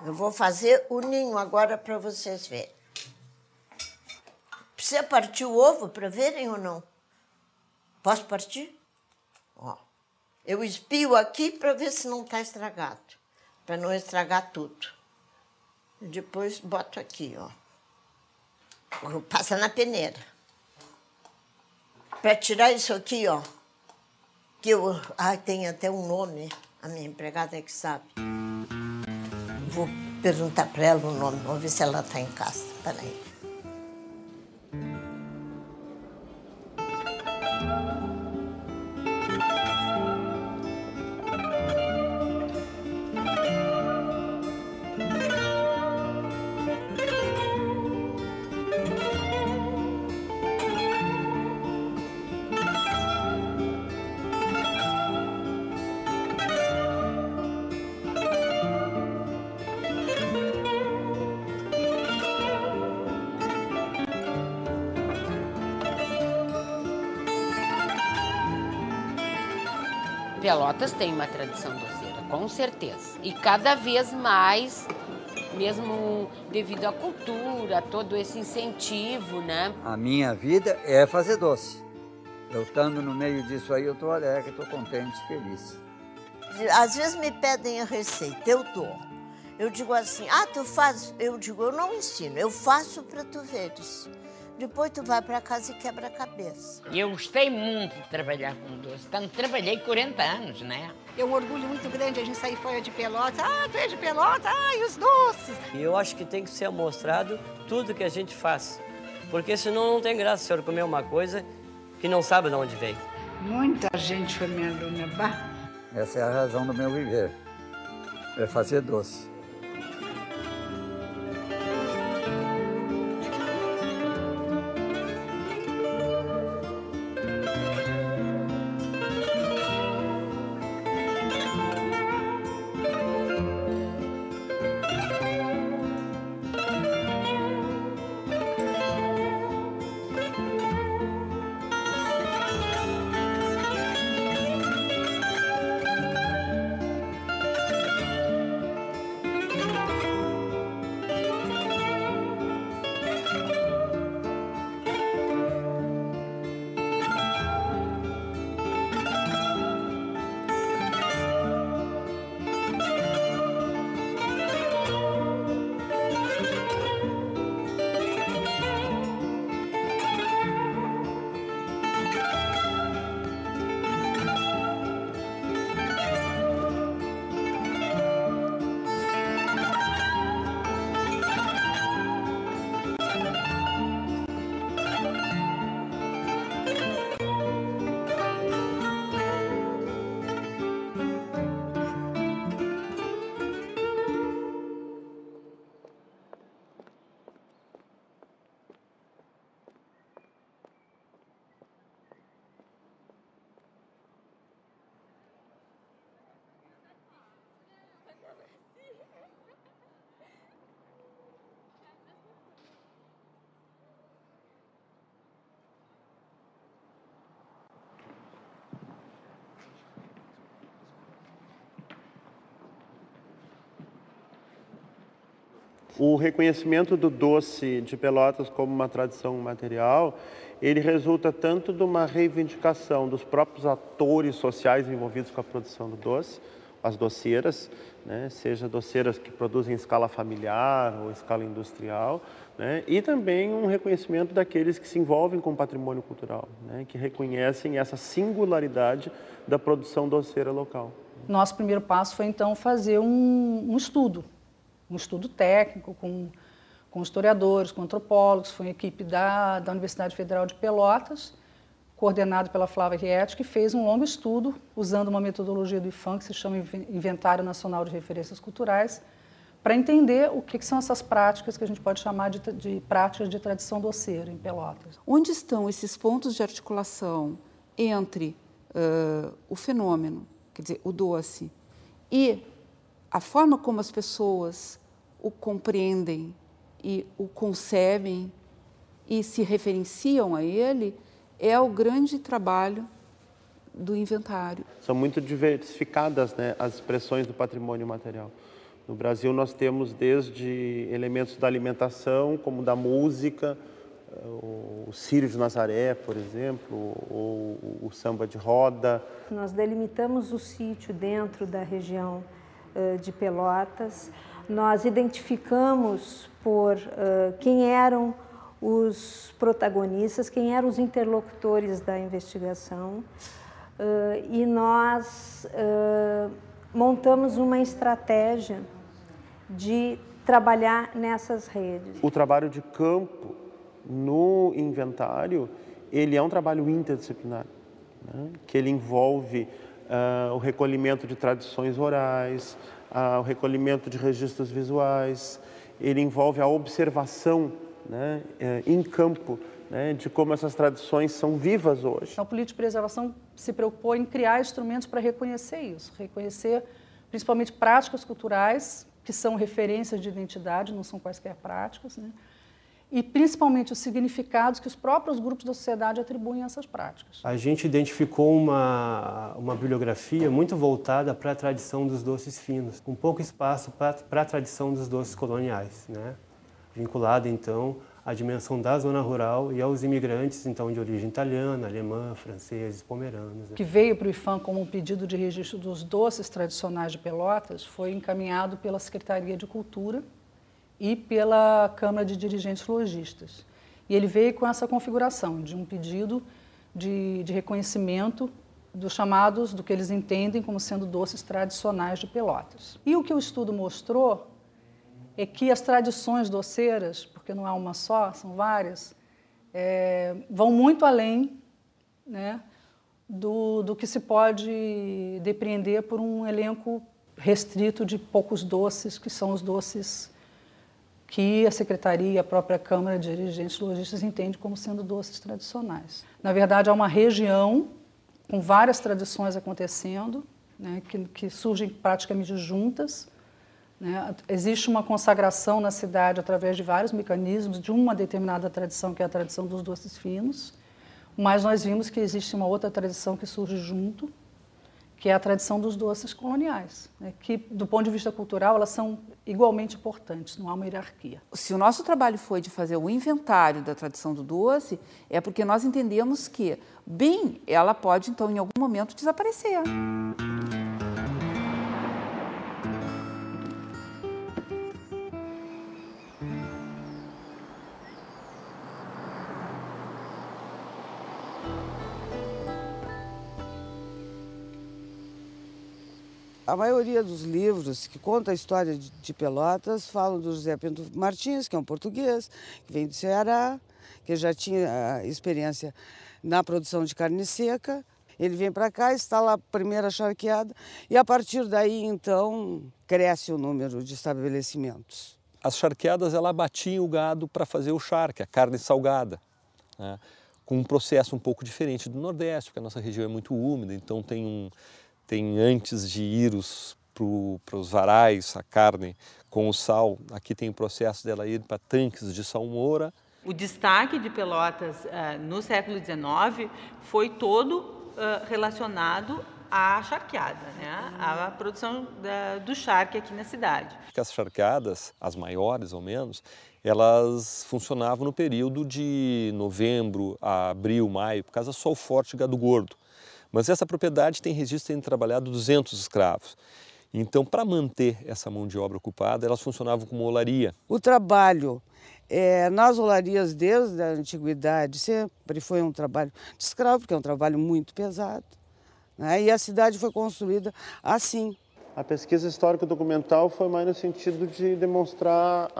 Eu vou fazer o ninho agora para vocês verem. Precisa partir o ovo para verem ou não? Posso partir? Ó, eu espio aqui para ver se não está estragado, para não estragar tudo. Depois boto aqui, ó. Passa na peneira. Para tirar isso aqui, ó. Que eu... tem até um nome. A minha empregada é que sabe. Vou perguntar para ela o nome. Vamos ver se ela está em casa. Espera aí. Pelotas tem uma tradição doceira, com certeza. E cada vez mais, mesmo devido à cultura, todo esse incentivo, né? A minha vida é fazer doce. Eu estando no meio disso aí, eu estou alegre, estou contente, feliz. Às vezes me pedem a receita, eu dou. Eu digo assim, tu faz? Eu digo, eu não ensino, eu faço para tu veres. Depois tu vai para casa e quebra a cabeça. Eu gostei muito de trabalhar com doce, tanto trabalhei 40 anos, né? É um orgulho muito grande a gente sair fora de Pelotas. Tu é de Pelotas? E os doces? E eu acho que tem que ser mostrado tudo que a gente faz. Porque senão não tem graça o senhor comer uma coisa que não sabe de onde veio. Muita gente foi minha aluna, bah. Essa é a razão do meu viver, é fazer doce. O reconhecimento do doce de Pelotas como uma tradição material, ele resulta tanto de uma reivindicação dos próprios atores sociais envolvidos com a produção do doce, as doceiras, né, seja doceiras que produzem em escala familiar ou escala industrial, né, e também um reconhecimento daqueles que se envolvem com o patrimônio cultural, né, que reconhecem essa singularidade da produção doceira local. Nosso primeiro passo foi, então, fazer um estudo técnico com historiadores, com antropólogos. Foi uma equipe da Universidade Federal de Pelotas, coordenado pela Flávia Rietti, que fez um longo estudo usando uma metodologia do IFAM, que se chama Inventário Nacional de Referências Culturais, para entender o que são essas práticas que a gente pode chamar de práticas de tradição doceira em Pelotas. Onde estão esses pontos de articulação entre o fenômeno, quer dizer, o doce, e a forma como as pessoas o compreendem e o concebem e se referenciam a ele, é o grande trabalho do inventário. São muito diversificadas, né, as expressões do patrimônio material. No Brasil nós temos desde elementos da alimentação, como da música, o Círio de Nazaré, por exemplo, ou o samba de roda. Nós delimitamos o sítio dentro da região de Pelotas. Nós identificamos por quem eram os protagonistas, quem eram os interlocutores da investigação, e nós montamos uma estratégia de trabalhar nessas redes. O trabalho de campo no inventário, ele é um trabalho interdisciplinar, né? Que ele envolve o recolhimento de tradições orais, o recolhimento de registros visuais, ele envolve a observação, né, em campo, né, de como essas tradições são vivas hoje. A política de preservação se preocupou em criar instrumentos para reconhecer isso, reconhecer principalmente práticas culturais, que são referências de identidade, não são quaisquer práticas, né? E principalmente os significados que os próprios grupos da sociedade atribuem a essas práticas. A gente identificou uma bibliografia muito voltada para a tradição dos doces finos, com pouco espaço para a tradição dos doces coloniais, né? Vinculada, então, à dimensão da zona rural e aos imigrantes, então, de origem italiana, alemã, franceses, pomeranos. O que veio para o IPHAN como um pedido de registro dos doces tradicionais de Pelotas foi encaminhado pela Secretaria de Cultura e pela Câmara de Dirigentes Lojistas. E ele veio com essa configuração de um pedido de reconhecimento dos chamados, do que eles entendem como sendo doces tradicionais de Pelotas. E o que o estudo mostrou é que as tradições doceiras, porque não é uma só, são várias, vão muito além, né, do que se pode depreender por um elenco restrito de poucos doces, que são os doces que a Secretaria e a própria Câmara de Dirigentes Lojistas entendem como sendo doces tradicionais. Na verdade, há uma região com várias tradições acontecendo, né, que surgem praticamente juntas, né? Existe uma consagração na cidade através de vários mecanismos de uma determinada tradição, que é a tradição dos doces finos, mas nós vimos que existe uma outra tradição que surge junto, que é a tradição dos doces coloniais, né? Que, do ponto de vista cultural, elas são igualmente importantes, não há uma hierarquia. Se o nosso trabalho foi de fazer o inventário da tradição do doce, é porque nós entendemos que, bem, ela pode, então, em algum momento, desaparecer. A maioria dos livros que contam a história de Pelotas falam do José Pinto Martins, que é um português, que vem do Ceará, que já tinha experiência na produção de carne seca. Ele vem para cá, instala a primeira charqueada e, a partir daí, então, cresce o número de estabelecimentos. As charqueadas, ela abatiam o gado para fazer o charque, a carne salgada, né? Com um processo um pouco diferente do Nordeste, porque a nossa região é muito úmida, então tem antes de ir para os varais, a carne com o sal, aqui tem o processo dela ir para tanques de salmoura. O destaque de Pelotas no século XIX foi todo relacionado à charqueada, né? À produção do charque aqui na cidade. As charqueadas, as maiores ao menos, elas funcionavam no período de novembro a abril, maio, por causa do sol forte e gado gordo. Mas essa propriedade tem registro de terem trabalhado 200 escravos. Então, para manter essa mão de obra ocupada, elas funcionavam como olaria. O trabalho nas olarias desde a antiguidade sempre foi um trabalho de escravo, porque é um trabalho muito pesado, né? E a cidade foi construída assim. A pesquisa histórica documental foi mais no sentido de demonstrar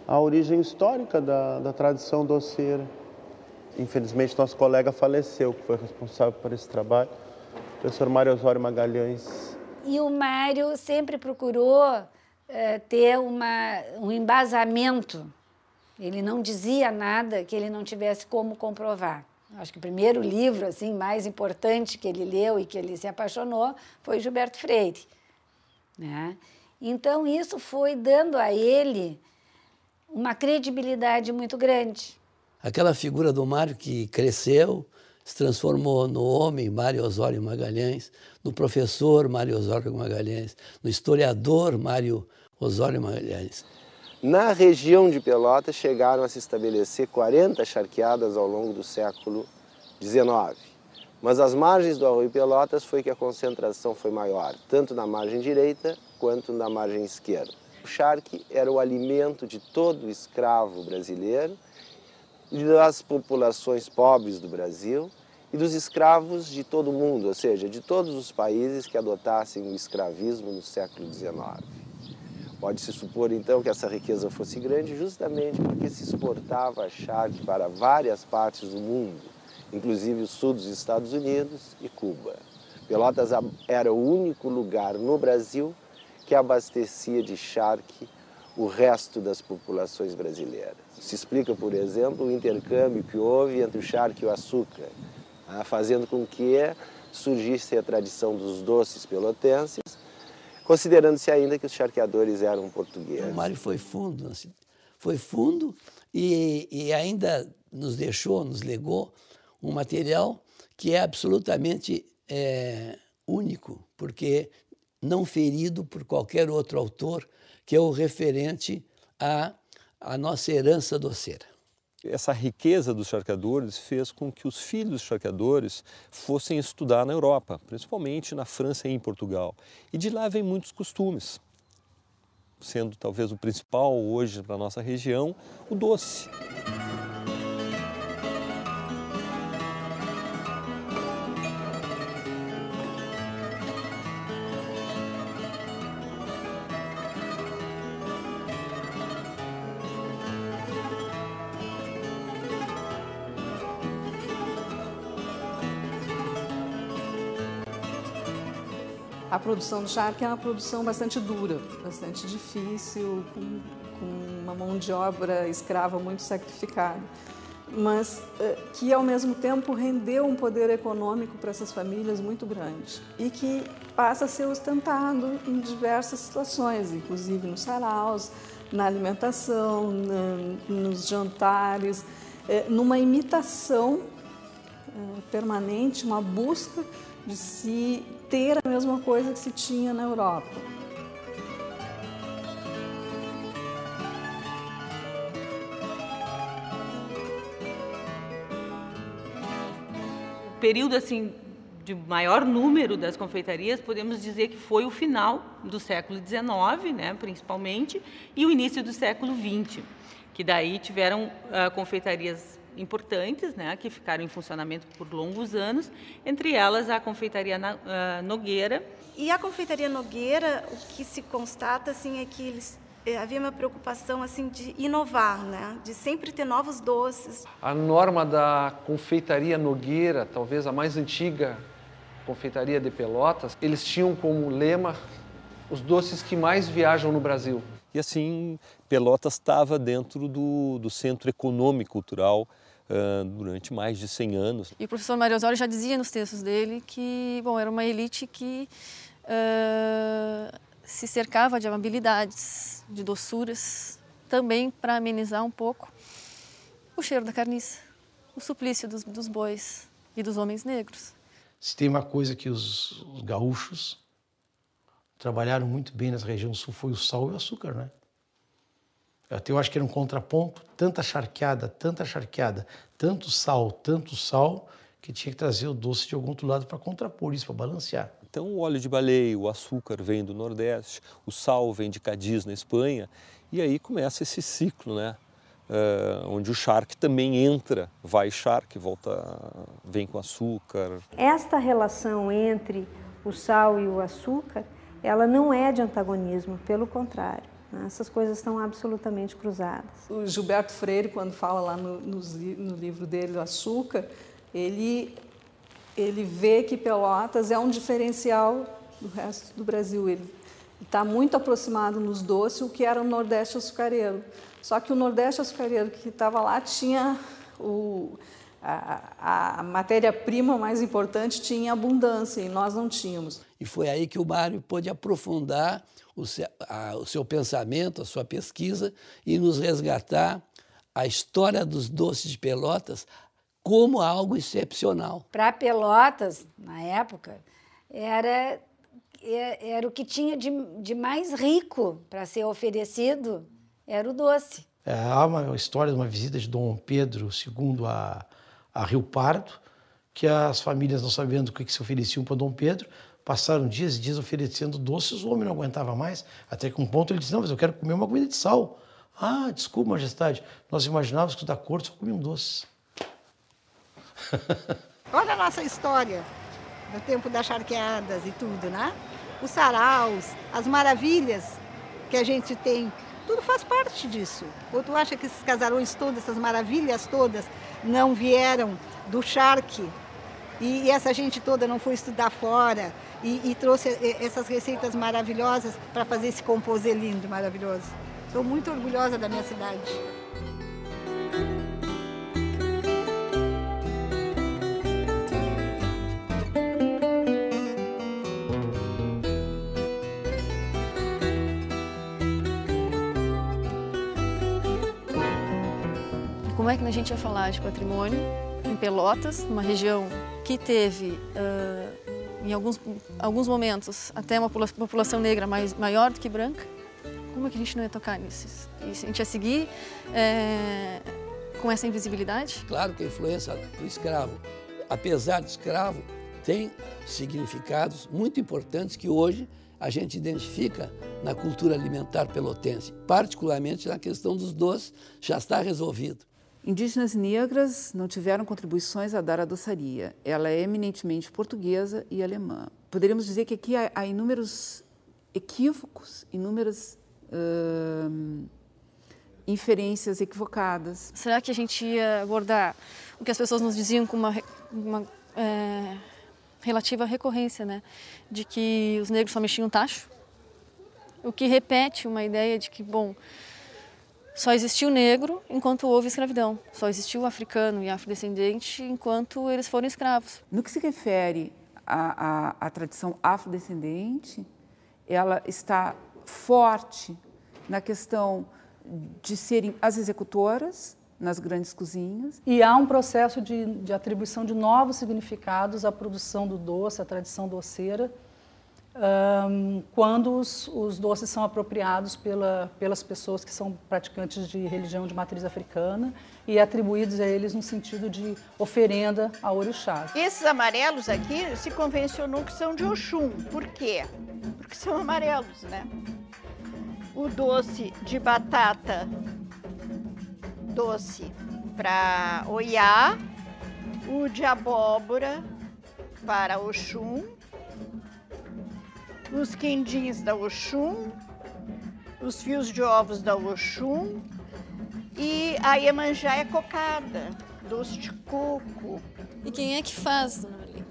a origem histórica da tradição doceira. Infelizmente, nosso colega faleceu, que foi responsável por esse trabalho, o professor Mário Osório Magalhães. E o Mário sempre procurou ter um embasamento. Ele não dizia nada que ele não tivesse como comprovar. Acho que o primeiro livro assim, mais importante que ele leu e que ele se apaixonou foi Gilberto Freire, né? Então, isso foi dando a ele uma credibilidade muito grande. Aquela figura do Mário que cresceu se transformou no homem Mário Osório Magalhães, no professor Mário Osório Magalhães, no historiador Mário Osório Magalhães. Na região de Pelotas chegaram a se estabelecer 40 charqueadas ao longo do século XIX. Mas às margens do Arroio Pelotas foi que a concentração foi maior, tanto na margem direita quanto na margem esquerda. O charque era o alimento de todo escravo brasileiro e das populações pobres do Brasil e dos escravos de todo o mundo, ou seja, de todos os países que adotassem o escravismo no século XIX. Pode-se supor, então, que essa riqueza fosse grande justamente porque se exportava charque para várias partes do mundo, inclusive o sul dos Estados Unidos e Cuba. Pelotas era o único lugar no Brasil que abastecia de charque o resto das populações brasileiras. Se explica, por exemplo, o intercâmbio que houve entre o charque e o açúcar, fazendo com que surgisse a tradição dos doces pelotenses, considerando-se ainda que os charqueadores eram portugueses. O Mário foi fundo e ainda nos legou um material que é absolutamente único, porque não ferido por qualquer outro autor, que é o referente à nossa herança doceira. Essa riqueza dos charqueadores fez com que os filhos dos charqueadores fossem estudar na Europa, principalmente na França e em Portugal. E de lá vem muitos costumes, sendo talvez o principal hoje para a nossa região, o doce. A produção do charque é uma produção bastante dura, bastante difícil, com uma mão de obra escrava muito sacrificada, mas que ao mesmo tempo rendeu um poder econômico para essas famílias muito grande e que passa a ser ostentado em diversas situações, inclusive nos saraus, na alimentação, nos jantares, numa imitação permanente, uma busca de se ter a mesma coisa que se tinha na Europa. O período assim de maior número das confeitarias, podemos dizer que foi o final do século XIX, né, principalmente, e o início do século XX, que daí tiveram confeitarias importantes, né, que ficaram em funcionamento por longos anos, entre elas a confeitaria Nogueira. E a confeitaria Nogueira, o que se constata assim, é que havia uma preocupação assim, de inovar, né, de sempre ter novos doces. A norma da confeitaria Nogueira, talvez a mais antiga confeitaria de Pelotas, eles tinham como lema os doces que mais viajam no Brasil. E assim, Pelotas estava dentro do centro econômico cultural durante mais de 100 anos. E o professor Mário Osório já dizia nos textos dele que, bom, era uma elite que se cercava de amabilidades, de doçuras, também para amenizar um pouco o cheiro da carniça, o suplício dos bois e dos homens negros. Se tem uma coisa que os gaúchos trabalharam muito bem nessa região sul foi o sal e o açúcar, né? Até eu acho que era um contraponto, tanta charqueada, tanto sal, que tinha que trazer o doce de algum outro lado para contrapor isso, para balancear. Então o óleo de baleia, o açúcar vem do Nordeste, o sal vem de Cádiz, na Espanha, e aí começa esse ciclo, né? Onde o charque também entra, vai charque, volta, vem com açúcar. Esta relação entre o sal e o açúcar, ela não é de antagonismo, pelo contrário. Essas coisas estão absolutamente cruzadas. O Gilberto Freire, quando fala lá no livro dele, O Açúcar, ele vê que Pelotas é um diferencial do resto do Brasil. Ele está muito aproximado nos doces, o que era o Nordeste açucareiro. Só que o Nordeste açucareiro que estava lá tinha a matéria-prima mais importante, tinha abundância, e nós não tínhamos. E foi aí que o Mário pôde aprofundar o seu pensamento, a sua pesquisa, e nos resgatar a história dos doces de Pelotas como algo excepcional. Para Pelotas, na época, era o que tinha de mais rico para ser oferecido, era o doce. Há uma história de uma visita de Dom Pedro II a Rio Pardo, que as famílias, não sabendo o que se ofereciam para Dom Pedro, passaram dias e dias oferecendo doces, o homem não aguentava mais, até que um ponto ele disse, não, mas eu quero comer uma comida de sal. Ah, desculpa, majestade, nós imaginávamos que da corte só comiam doces. Olha a nossa história, do tempo das charqueadas e tudo, né? Os saraus, as maravilhas que a gente tem, tudo faz parte disso. Ou tu acha que esses casarões todos, essas maravilhas todas, não vieram do charque? E essa gente toda não foi estudar fora e trouxe essas receitas maravilhosas para fazer esse composê lindo, maravilhoso. Estou muito orgulhosa da minha cidade. Como é que a gente ia falar de patrimônio em Pelotas, uma região que teve, em alguns momentos, até uma população negra maior do que branca? Como é que a gente não ia tocar nisso? A gente ia seguir com essa invisibilidade? Claro que a influência do escravo, apesar do escravo, tem significados muito importantes que hoje a gente identifica na cultura alimentar pelotense, particularmente na questão dos doces, já está resolvido. Indígenas negras não tiveram contribuições a dar à doçaria. Ela é eminentemente portuguesa e alemã. Poderíamos dizer que aqui há inúmeros equívocos, inúmeras inferências equivocadas. Será que a gente ia abordar o que as pessoas nos diziam com uma relativa recorrência, né? De que os negros só mexiam tacho? O que repete uma ideia de que, bom, só existiu negro enquanto houve escravidão. Só existiu africano e afrodescendente enquanto eles foram escravos. No que se refere à tradição afrodescendente, ela está forte na questão de serem as executoras nas grandes cozinhas. E há um processo de atribuição de novos significados à produção do doce, à tradição doceira, quando os doces são apropriados pelas pessoas que são praticantes de religião de matriz africana e atribuídos a eles no sentido de oferenda a orixá. Esses amarelos aqui se convencionou que são de Oxum. Por quê? Porque são amarelos, né? O doce de batata doce para Oiá, o de abóbora para Oxum, os quindins da Oxum, os fios de ovos da Oxum e a Iemanjá é cocada, doce de coco. E quem é que faz, dona Marli,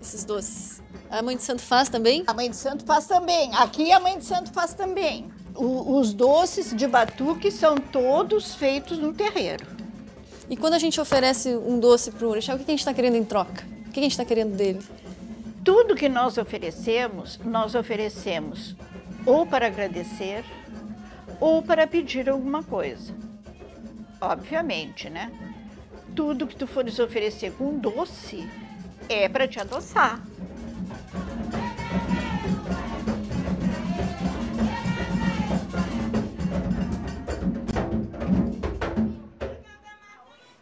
esses doces? A mãe de santo faz também? A mãe de santo faz também. Aqui a mãe de santo faz também. Os doces de batuque são todos feitos no terreiro. E quando a gente oferece um doce para o orixá, o que a gente está querendo em troca? O que a gente está querendo dele? Tudo que nós oferecemos ou para agradecer ou para pedir alguma coisa. Obviamente, né? Tudo que tu fores oferecer com doce é para te adoçar.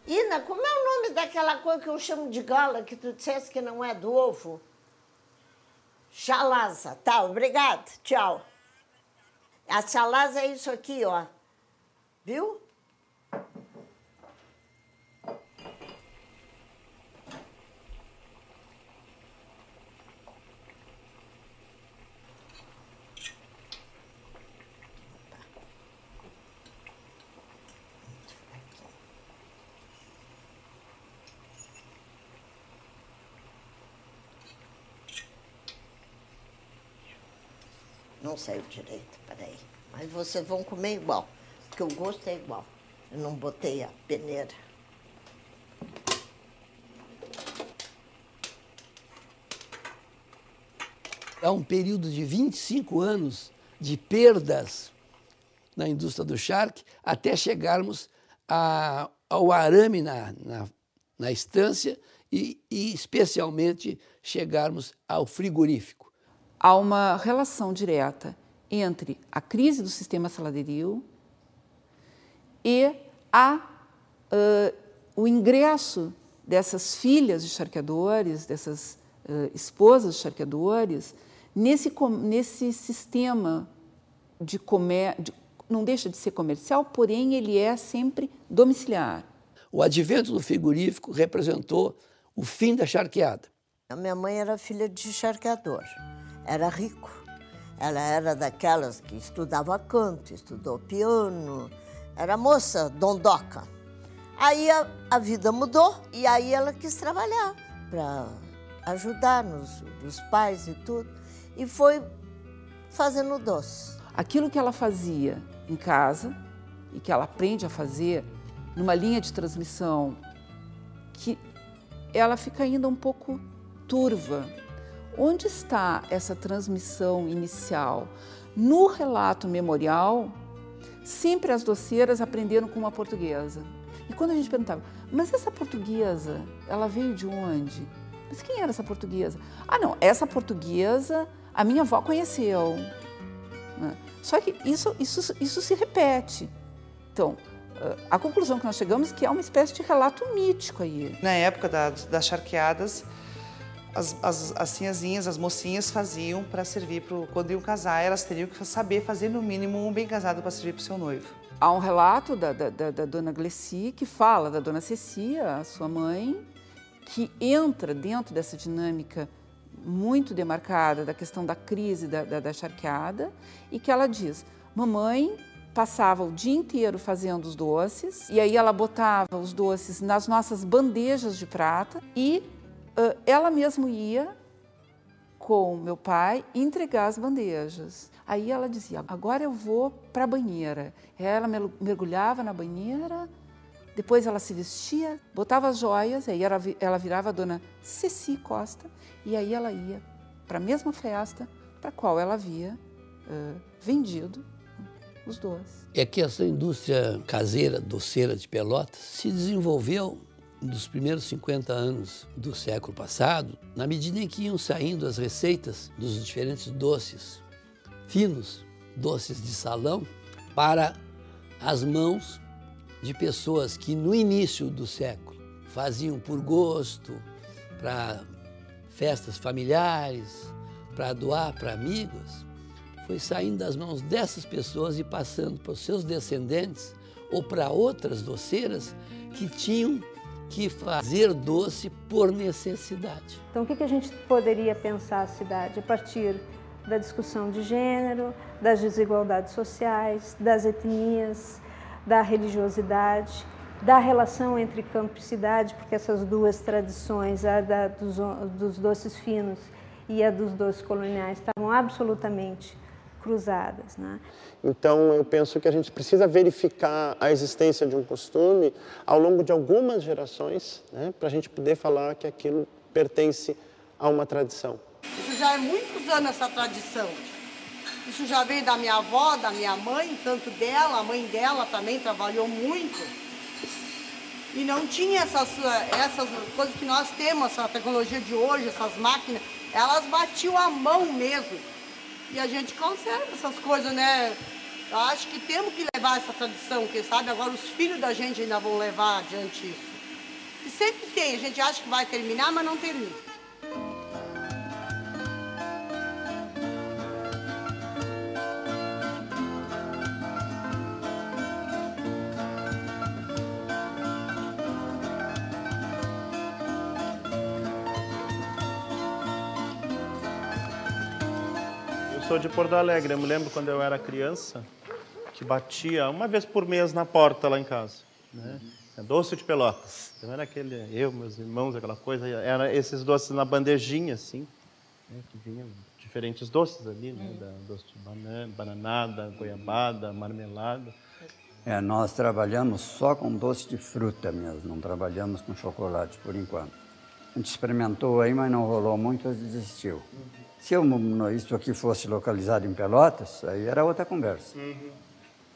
Ina, como é o nome daquela coisa que eu chamo de gala, que tu disseste que não é do ovo? Chalaza. Tá, obrigada. Tchau. A chalaza é isso aqui, ó. Viu? Não saiu direito, peraí. Mas vocês vão comer igual, porque o gosto é igual. Eu não botei a peneira. Há um período de 25 anos de perdas na indústria do charque até chegarmos ao arame na estância e especialmente chegarmos ao frigorífico. Há uma relação direta entre a crise do sistema saladeril e o ingresso dessas filhas de charqueadores, dessas esposas de charqueadores, nesse sistema de comércio, não deixa de ser comercial, porém ele é sempre domiciliar. O advento do frigorífico representou o fim da charqueada. A minha mãe era filha de charqueador, era rico. Ela era daquelas que estudava canto, estudou piano, era moça dondoca. Aí a vida mudou e aí ela quis trabalhar para ajudar nos pais e tudo. E foi fazendo doce. Aquilo que ela fazia em casa e que ela aprende a fazer numa linha de transmissão que ela fica ainda um pouco turva. Onde está essa transmissão inicial? No relato memorial, sempre as doceiras aprenderam com uma portuguesa. E quando a gente perguntava, mas essa portuguesa, ela veio de onde? Mas quem era essa portuguesa? Ah, não, essa portuguesa a minha avó conheceu. Só que isso se repete. Então, a conclusão que nós chegamos é que é uma espécie de relato mítico aí. Na época das charqueadas, as sinhazinhas, as mocinhas faziam para servir quando iam casar, elas teriam que saber fazer no mínimo um bem casado para servir para o seu noivo. Há um relato da dona Gleci que fala da dona Cecia, a sua mãe, que entra dentro dessa dinâmica muito demarcada da questão da crise da charqueada e que ela diz, mamãe passava o dia inteiro fazendo os doces e aí ela botava os doces nas nossas bandejas de prata e ela mesma ia com meu pai entregar as bandejas. Aí ela dizia, agora eu vou para a banheira. Ela mergulhava na banheira, depois ela se vestia, botava as joias, aí ela virava a dona Ceci Costa e aí ela ia para a mesma festa para a qual ela havia vendido os doces. É que essa indústria caseira, doceira de Pelotas, se desenvolveu nos primeiros 50 anos do século passado, na medida em que iam saindo as receitas dos diferentes doces finos, doces de salão, para as mãos de pessoas que no início do século faziam por gosto, para festas familiares, para doar para amigos, foi saindo das mãos dessas pessoas e passando para os seus descendentes ou para outras doceiras que tinham que fazer doce por necessidade. Então, o que a gente poderia pensar a cidade a partir da discussão de gênero, das desigualdades sociais, das etnias, da religiosidade, da relação entre campo e cidade, porque essas duas tradições, a dos doces finos e a dos doces coloniais, estavam absolutamente cruzadas, né? Então, eu penso que a gente precisa verificar a existência de um costume ao longo de algumas gerações, né, para a gente poder falar que aquilo pertence a uma tradição. Isso já é muitos anos, essa tradição. Isso já vem da minha avó, da minha mãe, tanto dela, a mãe dela também trabalhou muito. E não tinha essas coisas que nós temos, essa tecnologia de hoje, essas máquinas, elas batiam a mão mesmo. E a gente conserva essas coisas, né? Eu acho que temos que levar essa tradição, quem sabe agora os filhos da gente ainda vão levar adiante isso. E sempre tem, a gente acha que vai terminar, mas não termina. Eu sou de Porto Alegre, eu me lembro quando eu era criança, que batia uma vez por mês na porta lá em casa, né? Doce de Pelotas. Então era aquele, eu, meus irmãos, aquela coisa, era esses doces na bandejinha, assim, né? Que vinham diferentes doces ali, né? Doce de banana, bananada, goiabada, marmelada. Nós trabalhamos só com doce de fruta mesmo, não trabalhamos com chocolate por enquanto. A gente experimentou aí, mas não rolou muito, desistiu. Se isso aqui fosse localizado em Pelotas, aí era outra conversa.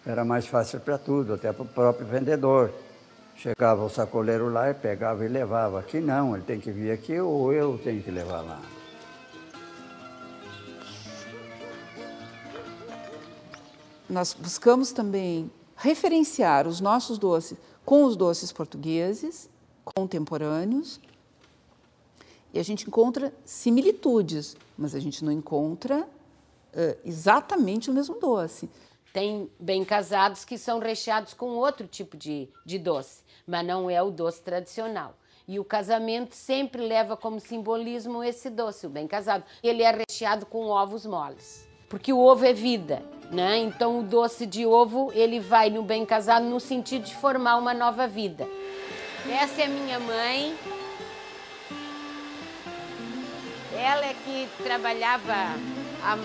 Era mais fácil para tudo, até para o próprio vendedor. Chegava o sacoleiro lá e pegava e levava. Aqui não, ele tem que vir aqui ou eu tenho que levar lá. Nós buscamos também referenciar os nossos doces com os doces portugueses, contemporâneos, e a gente encontra similitudes, mas a gente não encontra exatamente o mesmo doce. Tem bem casados que são recheados com outro tipo de doce, mas não é o doce tradicional. E o casamento sempre leva como simbolismo esse doce, o bem casado. Ele é recheado com ovos moles, porque o ovo é vida, né? Então o doce de ovo, ele vai no bem casado no sentido de formar uma nova vida. Essa é minha mãe. Ela é que trabalhava há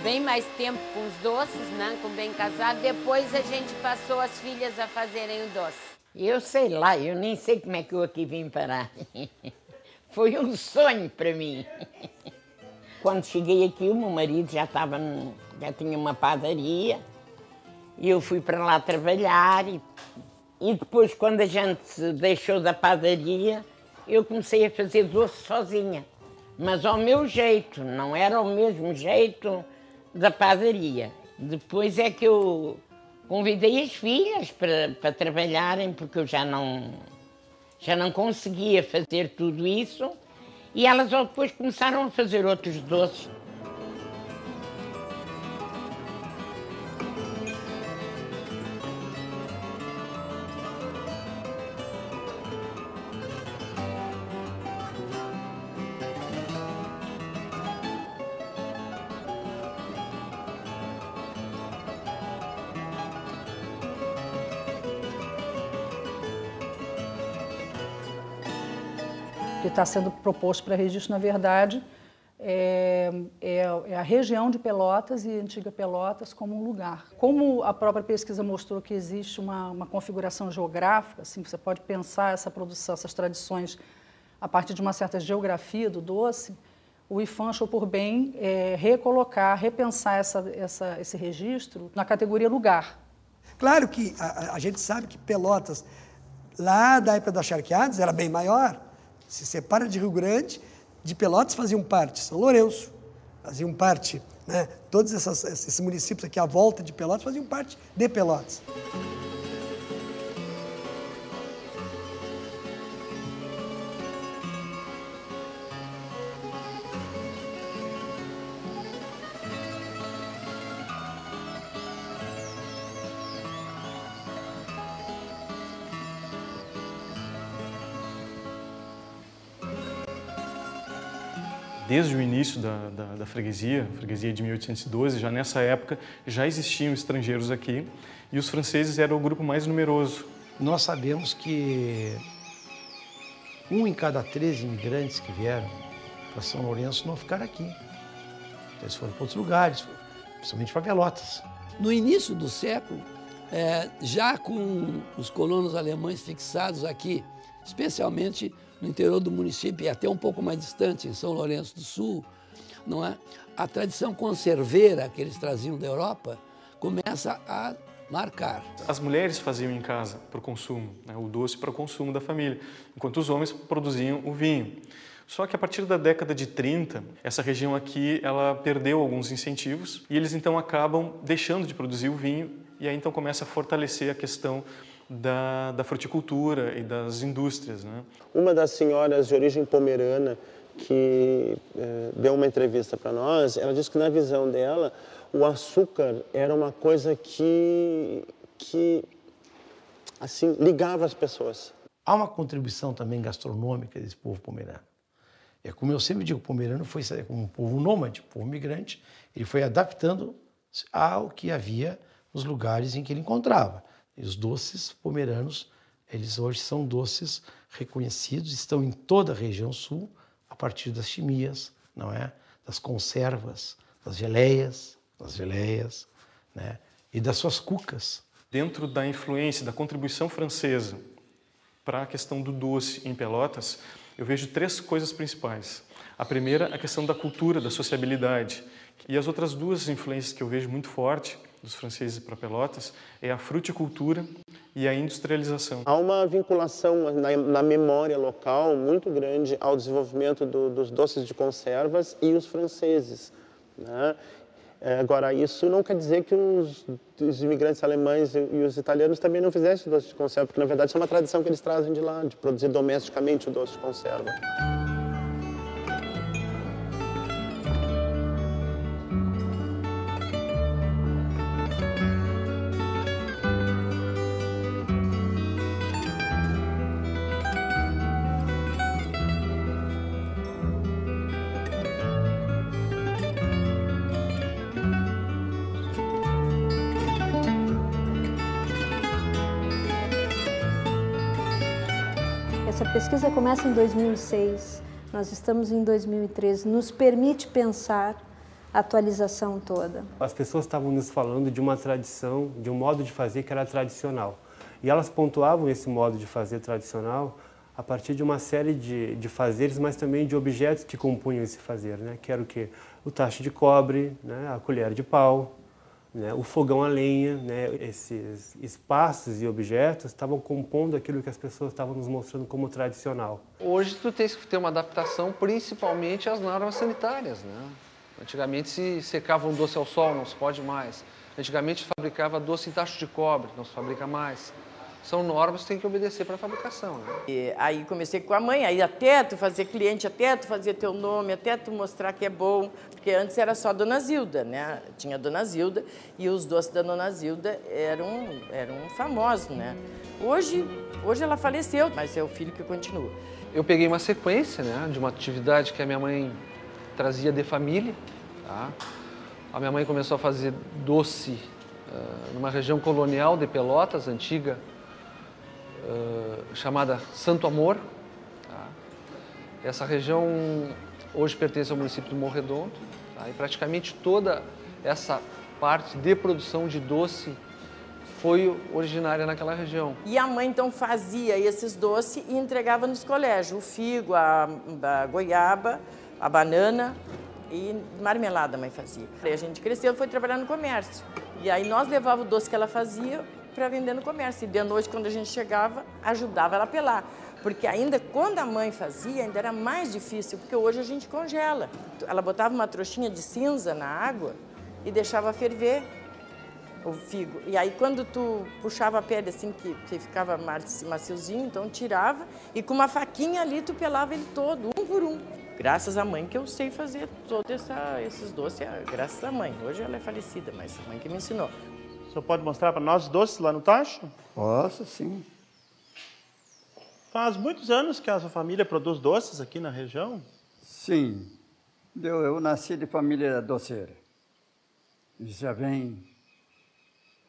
bem mais tempo com os doces, né? Com o bem casado. Depois a gente passou as filhas a fazerem o doce. Eu sei lá, eu nem sei como é que eu aqui vim parar. Foi um sonho para mim. Quando cheguei aqui, o meu marido já tinha uma padaria. E eu fui para lá trabalhar. E depois, quando a gente se deixou da padaria, eu comecei a fazer doce sozinha. Mas ao meu jeito, não era o mesmo jeito da padaria. Depois é que eu convidei as filhas para trabalharem, porque eu já não conseguia fazer tudo isso. E elas depois começaram a fazer outros doces. Que está sendo proposto para registro, na verdade, é a região de Pelotas e Antiga Pelotas como um lugar. Como a própria pesquisa mostrou que existe uma configuração geográfica, assim, você pode pensar essa produção, essas tradições a partir de uma certa geografia do doce, o IPHAN achou por bem repensar esse registro na categoria lugar. Claro que a gente sabe que Pelotas, lá da época das charqueadas, era bem maior. Se separa de Rio Grande, de Pelotas faziam parte São Lourenço, faziam parte, né? Todos esses municípios aqui à volta de Pelotas faziam parte de Pelotas. Desde o início da freguesia de 1812, já nessa época, já existiam estrangeiros aqui e os franceses eram o grupo mais numeroso. Nós sabemos que 1 em cada 3 imigrantes que vieram para São Lourenço não ficaram aqui. Eles foram para outros lugares, principalmente para Pelotas. No início do século, já com os colonos alemães fixados aqui, especialmente no interior do município e até um pouco mais distante, em São Lourenço do Sul, não é? A tradição conserveira que eles traziam da Europa começa a marcar. As mulheres faziam em casa para o consumo, né, o doce para o consumo da família, enquanto os homens produziam o vinho. Só que a partir da década de 30, essa região aqui ela perdeu alguns incentivos e eles então acabam deixando de produzir o vinho e aí então começa a fortalecer a questão da fruticultura e das indústrias, né? Uma das senhoras de origem pomerana que deu uma entrevista para nós, ela disse que na visão dela o açúcar era uma coisa que assim ligava as pessoas. Há uma contribuição também gastronômica desse povo pomerano. É como eu sempre digo, o pomerano foi um povo nômade, um povo migrante, ele foi adaptando ao que havia nos lugares em que ele encontrava. E os doces pomeranos, eles hoje são doces reconhecidos, estão em toda a região sul, a partir das chimias, não é? Das conservas, das geleias, né? E das suas cucas. Dentro da influência, da contribuição francesa para a questão do doce em Pelotas, eu vejo 3 coisas principais. A primeira, a questão da cultura, da sociabilidade. E as outras 2 influências que eu vejo muito forte dos franceses para Pelotas é a fruticultura e a industrialização. Há uma vinculação na memória local muito grande ao desenvolvimento dos doces de conservas e os franceses, né? Agora, isso não quer dizer que os imigrantes alemães e os italianos também não fizessem doce de conserva, porque na verdade isso é uma tradição que eles trazem de lá, de produzir domesticamente o doce de conserva. Essa pesquisa começa em 2006, nós estamos em 2013, nos permite pensar a atualização toda. As pessoas estavam nos falando de uma tradição, de um modo de fazer que era tradicional. E elas pontuavam esse modo de fazer tradicional a partir de uma série de fazeres, mas também de objetos que compunham esse fazer, né? Que era o quê? O tacho de cobre, né? A colher de pau, né? O fogão a lenha, né? Esses espaços e objetos estavam compondo aquilo que as pessoas estavam nos mostrando como tradicional. Hoje tu tens que ter uma adaptação principalmente às normas sanitárias, né? Antigamente se secava um doce ao sol, não se pode mais. Antigamente fabricava doce em tacho de cobre, não se fabrica mais. São normas que tem que obedecer para a fabricação, né? E aí comecei com a mãe, aí até tu fazer cliente, até tu fazer teu nome, até tu mostrar que é bom, porque antes era só Dona Zilda, né? Tinha Dona Zilda e os doces da Dona Zilda eram famosos, né? Hoje ela faleceu, mas é o filho que continua. Eu peguei uma sequência, né, de uma atividade que a minha mãe trazia de família, tá? A minha mãe começou a fazer doce numa região colonial de Pelotas, antiga, chamada Santo Amor. Tá? Essa região hoje pertence ao município de Morro Redondo, tá? E praticamente toda essa parte de produção de doce foi originária naquela região. E a mãe então fazia esses doces e entregava nos colégios, o figo, a goiaba, a banana e marmelada a mãe fazia. Aí a gente cresceu e foi trabalhar no comércio. E aí nós levávamos o doce que ela fazia para vender no comércio. E de noite, quando a gente chegava, ajudava ela a pelar. Porque ainda quando a mãe fazia, ainda era mais difícil, porque hoje a gente congela. Ela botava uma trouxinha de cinza na água e deixava ferver o figo. E aí quando tu puxava a pele assim, que ficava maciozinho, então tirava e com uma faquinha ali tu pelava ele todo, um por um. Graças à mãe que eu sei fazer todos esses doces, graças à mãe. Hoje ela é falecida, mas a mãe que me ensinou. O senhor pode mostrar para nós os doces lá no tacho? Posso, sim. Faz muitos anos que a sua família produz doces aqui na região? Sim. Eu nasci de família doceira. Já vem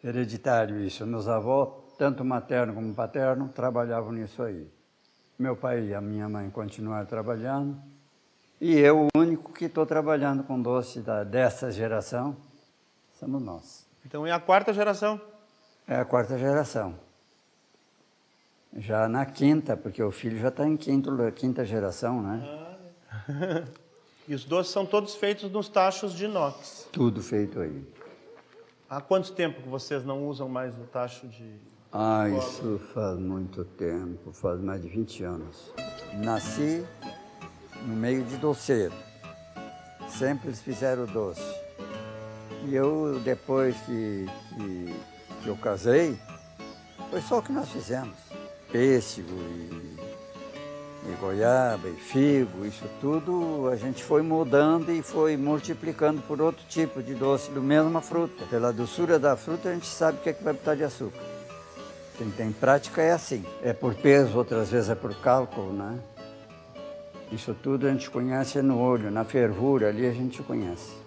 hereditário isso. Meus avós, tanto materno como paterno, trabalhavam nisso aí. Meu pai e a minha mãe continuaram trabalhando. E eu, o único que estou trabalhando com doce dessa geração, somos nós. Então é a quarta geração? É a quarta geração. Já na quinta, porque o filho já está em quinta geração, né? E os doces são todos feitos nos tachos de inox? Tudo feito aí. Há quanto tempo que vocês não usam mais o tacho de cobre? Isso faz muito tempo, faz mais de 20 anos. Nasci no meio de doceiro. Sempre eles fizeram doce. E eu, depois que eu casei, foi só o que nós fizemos. Pêssego e goiaba e figo, isso tudo a gente foi mudando e foi multiplicando por outro tipo de doce da mesma fruta. Pela doçura da fruta a gente sabe o que é que vai botar de açúcar. Quem tem prática é assim. É por peso, outras vezes é por cálculo, né? Isso tudo a gente conhece no olho, na fervura ali a gente conhece.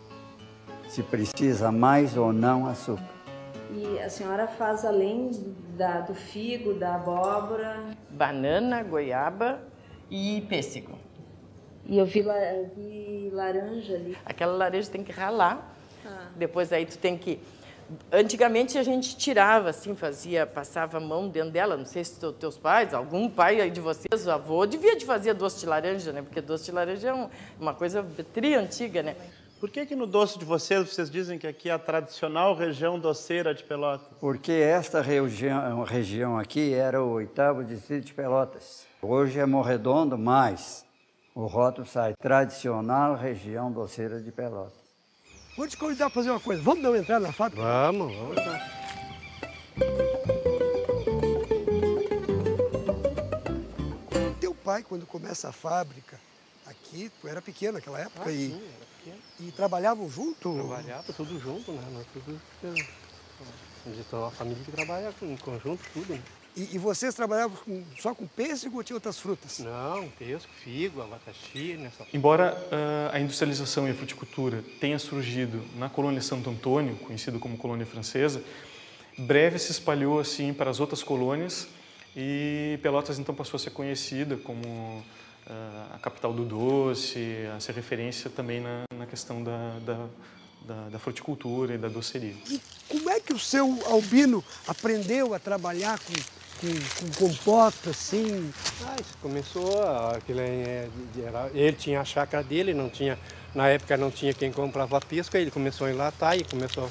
Se precisa mais ou não açúcar. E a senhora faz além do figo, da abóbora? Banana, goiaba e pêssego. E eu vi laranja ali. Aquela laranja tem que ralar. Depois aí tu tem que... Antigamente a gente tirava assim, passava a mão dentro dela, não sei se teus pais, algum pai aí de vocês, o avô, devia de fazer doce de laranja, né? Porque doce de laranja é uma coisa tri antiga, né? Por que no doce de vocês dizem que aqui é a tradicional região doceira de Pelotas? Porque esta região aqui era o 8º distrito de Pelotas. Hoje é Morredondo, mas o rótulo sai tradicional região doceira de Pelotas. Vou te convidar a fazer uma coisa. Vamos dar uma entrada na fábrica? Vamos entrar. Teu pai, quando começa a fábrica aqui, tu era pequeno naquela época Sim, era pequeno. E trabalhavam junto? Trabalhava tudo junto, né? Nós tudo, a família que trabalha em conjunto, tudo. Né? E vocês trabalhavam só com pêssego ou tinha outras frutas? Não, pêssego, figo, abacaxi, né? Embora a industrialização e a fruticultura tenha surgido na colônia Santo Antônio, conhecida como colônia francesa, breve se espalhou assim para as outras colônias e Pelotas então passou a ser conhecida como a capital do doce, a ser referência também na questão da fruticultura e da doceria. E como é que o seu Albino aprendeu a trabalhar com compota, assim? Isso começou, ele tinha a chácara dele, não tinha, na época não tinha quem comprava pesca, ele começou a enlatar e começou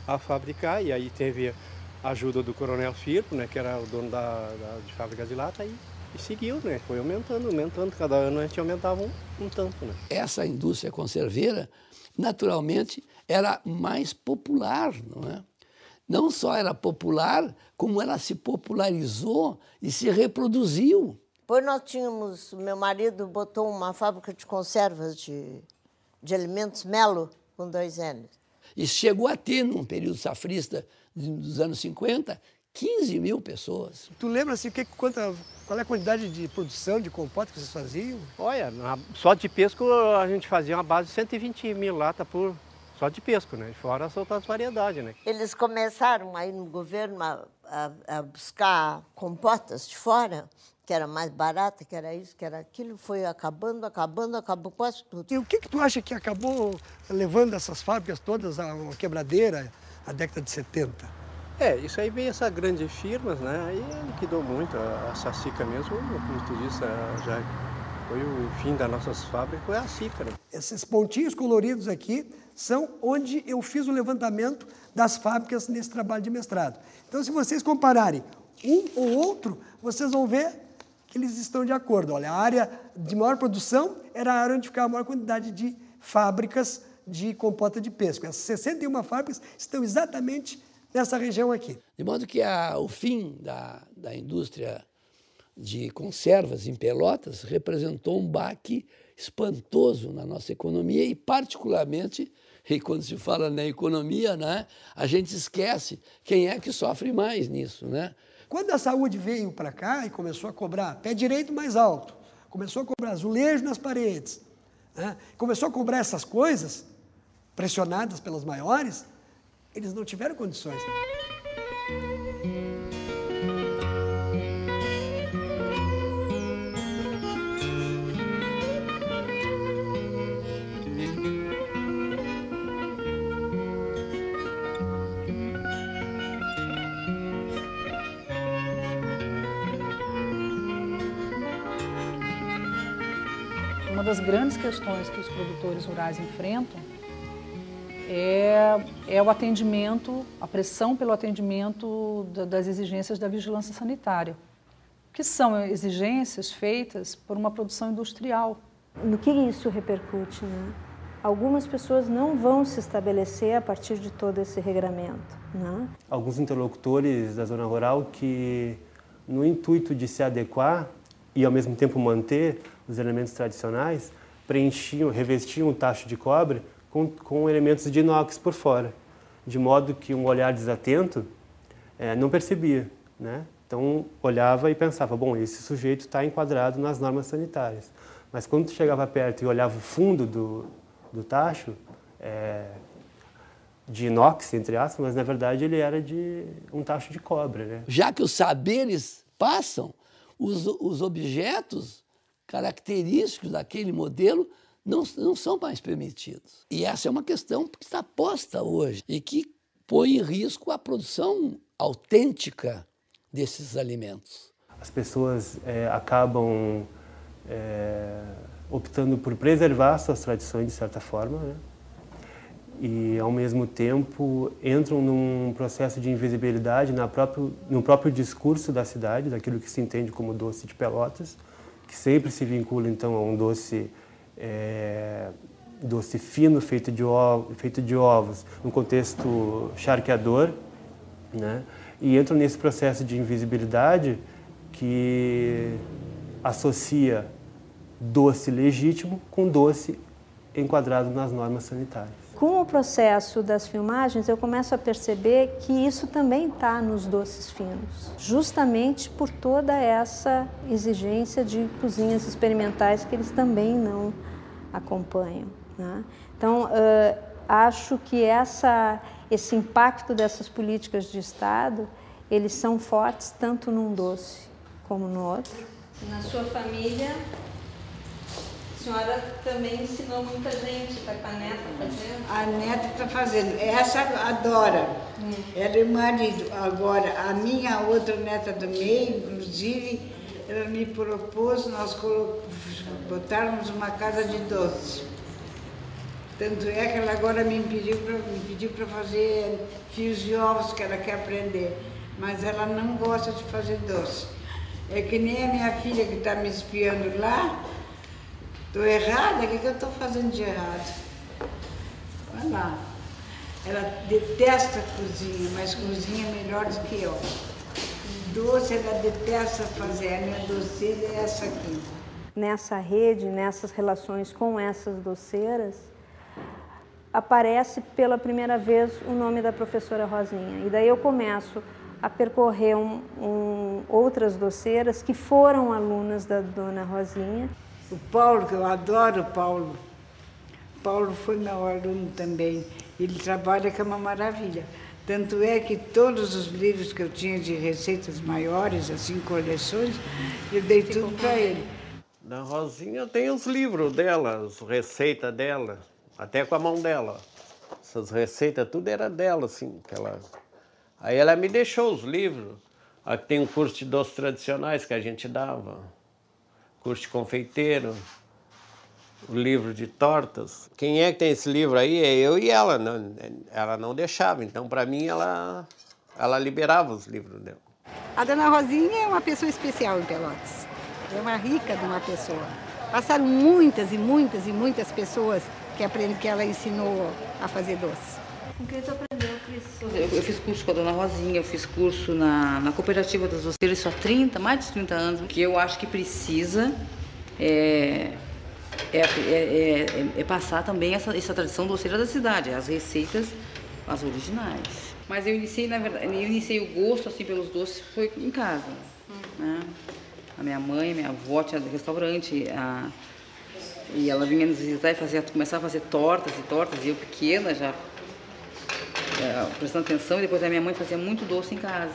a fabricar, e aí teve a ajuda do Coronel Firpo, né, que era o dono de fábrica de lata, e seguiu, né? Foi aumentando, cada ano a gente aumentava um tanto, né? Essa indústria conserveira, naturalmente, era mais popular, não é? Não só era popular, como ela se popularizou e se reproduziu. Depois nós tínhamos, meu marido botou uma fábrica de conservas de alimentos, Melo, com 2 L's. E chegou a ter, num período safrista dos anos 50, 15 mil pessoas. Tu lembra assim, qual é a quantidade de produção de compota que vocês faziam? Olha, só de pesco a gente fazia uma base de 120 mil latas só de pesco, né? Fora as outras variedades, né? Eles começaram aí no governo a buscar compotas de fora, que era mais barata, que era isso, que era aquilo, foi acabou quase tudo. E o que tu acha que acabou levando essas fábricas todas a uma quebradeira na década de 70? Isso aí veio essas grandes firmas, né? Aí liquidou muito. A Sacica mesmo, como tu disse, já foi o fim das nossas fábricas, foi a Xícara. Esses pontinhos coloridos aqui são onde eu fiz o levantamento das fábricas nesse trabalho de mestrado. Então, se vocês compararem um ou outro, vocês vão ver que eles estão de acordo. Olha, a área de maior produção era a área onde ficava a maior quantidade de fábricas de compota de pesco. Essas 61 fábricas estão exatamente nessa região aqui. De modo que o fim da indústria de conservas em Pelotas representou um baque espantoso na nossa economia e, particularmente, e quando se fala na economia, né, a gente esquece quem é que sofre mais nisso, né? Quando a saúde veio para cá e começou a cobrar pé direito mais alto, começou a cobrar azulejo nas paredes, né, começou a cobrar essas coisas, pressionadas pelas maiores, eles não tiveram condições. Uma das grandes questões que os produtores rurais enfrentam é o atendimento, a pressão pelo atendimento das exigências da vigilância sanitária, que são exigências feitas por uma produção industrial. No que isso repercute, né? Algumas pessoas não vão se estabelecer a partir de todo esse regramento, né? Alguns interlocutores da zona rural que, no intuito de se adequar e ao mesmo tempo manter os elementos tradicionais, revestiam o tacho de cobre com elementos de inox por fora, de modo que um olhar desatento não percebia, né? Então olhava e pensava, bom, esse sujeito está enquadrado nas normas sanitárias. Mas quando tu chegava perto e olhava o fundo do tacho, de inox, entre aspas, mas na verdade ele era de um tacho de cobre, né? Já que os saberes passam, os objetos característicos daquele modelo não são mais permitidos. E essa é uma questão que está posta hoje e que põe em risco a produção autêntica desses alimentos. As pessoas acabam optando por preservar suas tradições de certa forma, né? e, ao mesmo tempo, entram num processo de invisibilidade no próprio discurso da cidade, daquilo que se entende como doce de Pelotas, que sempre se vincula, então, a um doce fino, feito de ovos, num contexto charqueador, né? E entram nesse processo de invisibilidade que associa doce legítimo com doce enquadrado nas normas sanitárias. Com o processo das filmagens, eu começo a perceber que isso também está nos doces finos, justamente por toda essa exigência de cozinhas experimentais que eles também não acompanham, né? Então, acho que esse impacto dessas políticas de Estado, eles são fortes tanto num doce como no outro. Na sua família, a senhora também ensinou muita gente, está com a neta fazendo? A neta está fazendo, essa adora, ela e o marido. Agora, a minha outra neta do meio, inclusive, ela me propôs nós botarmos uma casa de doce. Tanto é que ela agora me pediu para fazer fios de ovos, que ela quer aprender. Mas ela não gosta de fazer doce. É que nem a minha filha que está me espiando lá. Estou errada? O que eu estou fazendo de errado? Vai lá. Ela detesta cozinha, mas cozinha melhor do que eu. Doce ela detesta fazer, a minha doceira é essa aqui. Nessa rede, nessas relações com essas doceiras, aparece pela primeira vez o nome da professora Rosinha. E daí eu começo a percorrer outras doceiras que foram alunas da dona Rosinha. O Paulo, que eu adoro o Paulo. Paulo foi meu aluno também. Ele trabalha que é uma maravilha. Tanto é que todos os livros que eu tinha de receitas maiores, assim, coleções, eu dei tudo para ele. Da Rosinha tem os livros dela, as receitas dela, até com a mão dela. Essas receitas, tudo era dela, assim. Aí ela me deixou os livros. Aqui tem um curso de doces tradicionais que a gente dava, curso de confeiteiro, o livro de tortas. Quem é que tem esse livro aí? É eu e ela. Ela não deixava, então para mim ela liberava os livros dela. A dona Rosinha é uma pessoa especial em Pelotas. É uma rica de uma pessoa. Passaram muitas e muitas e muitas pessoas que ela ensinou a fazer doce. Com quem tu aprendeu, Cris? Eu fiz curso com a dona Rosinha, eu fiz curso na Cooperativa das Doceiras, isso há mais de 30 anos. O que eu acho que precisa é passar também essa tradição doceira da cidade, as receitas, as originais. Mas eu iniciei, na verdade, o gosto assim, pelos doces foi em casa. Né? A minha mãe, minha avó tinha restaurante, e ela vinha nos visitar e começava a fazer tortas, e eu pequena já prestando atenção, e depois a minha mãe fazia muito doce em casa.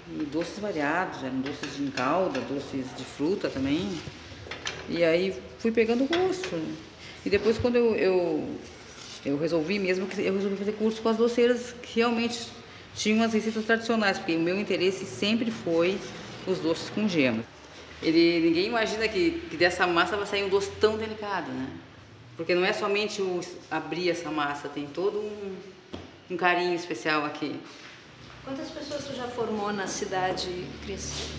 E doces variados, eram doces de calda, doces de fruta também. E aí fui pegando gosto. E depois quando eu resolvi mesmo, eu resolvi fazer curso com as doceiras que realmente tinham as receitas tradicionais, porque o meu interesse sempre foi os doces com gema. Ninguém imagina que dessa massa vai sair um doce tão delicado, né? Porque não é somente abrir essa massa, tem todo um carinho especial aqui. Quantas pessoas tu já formou na cidade, Cris?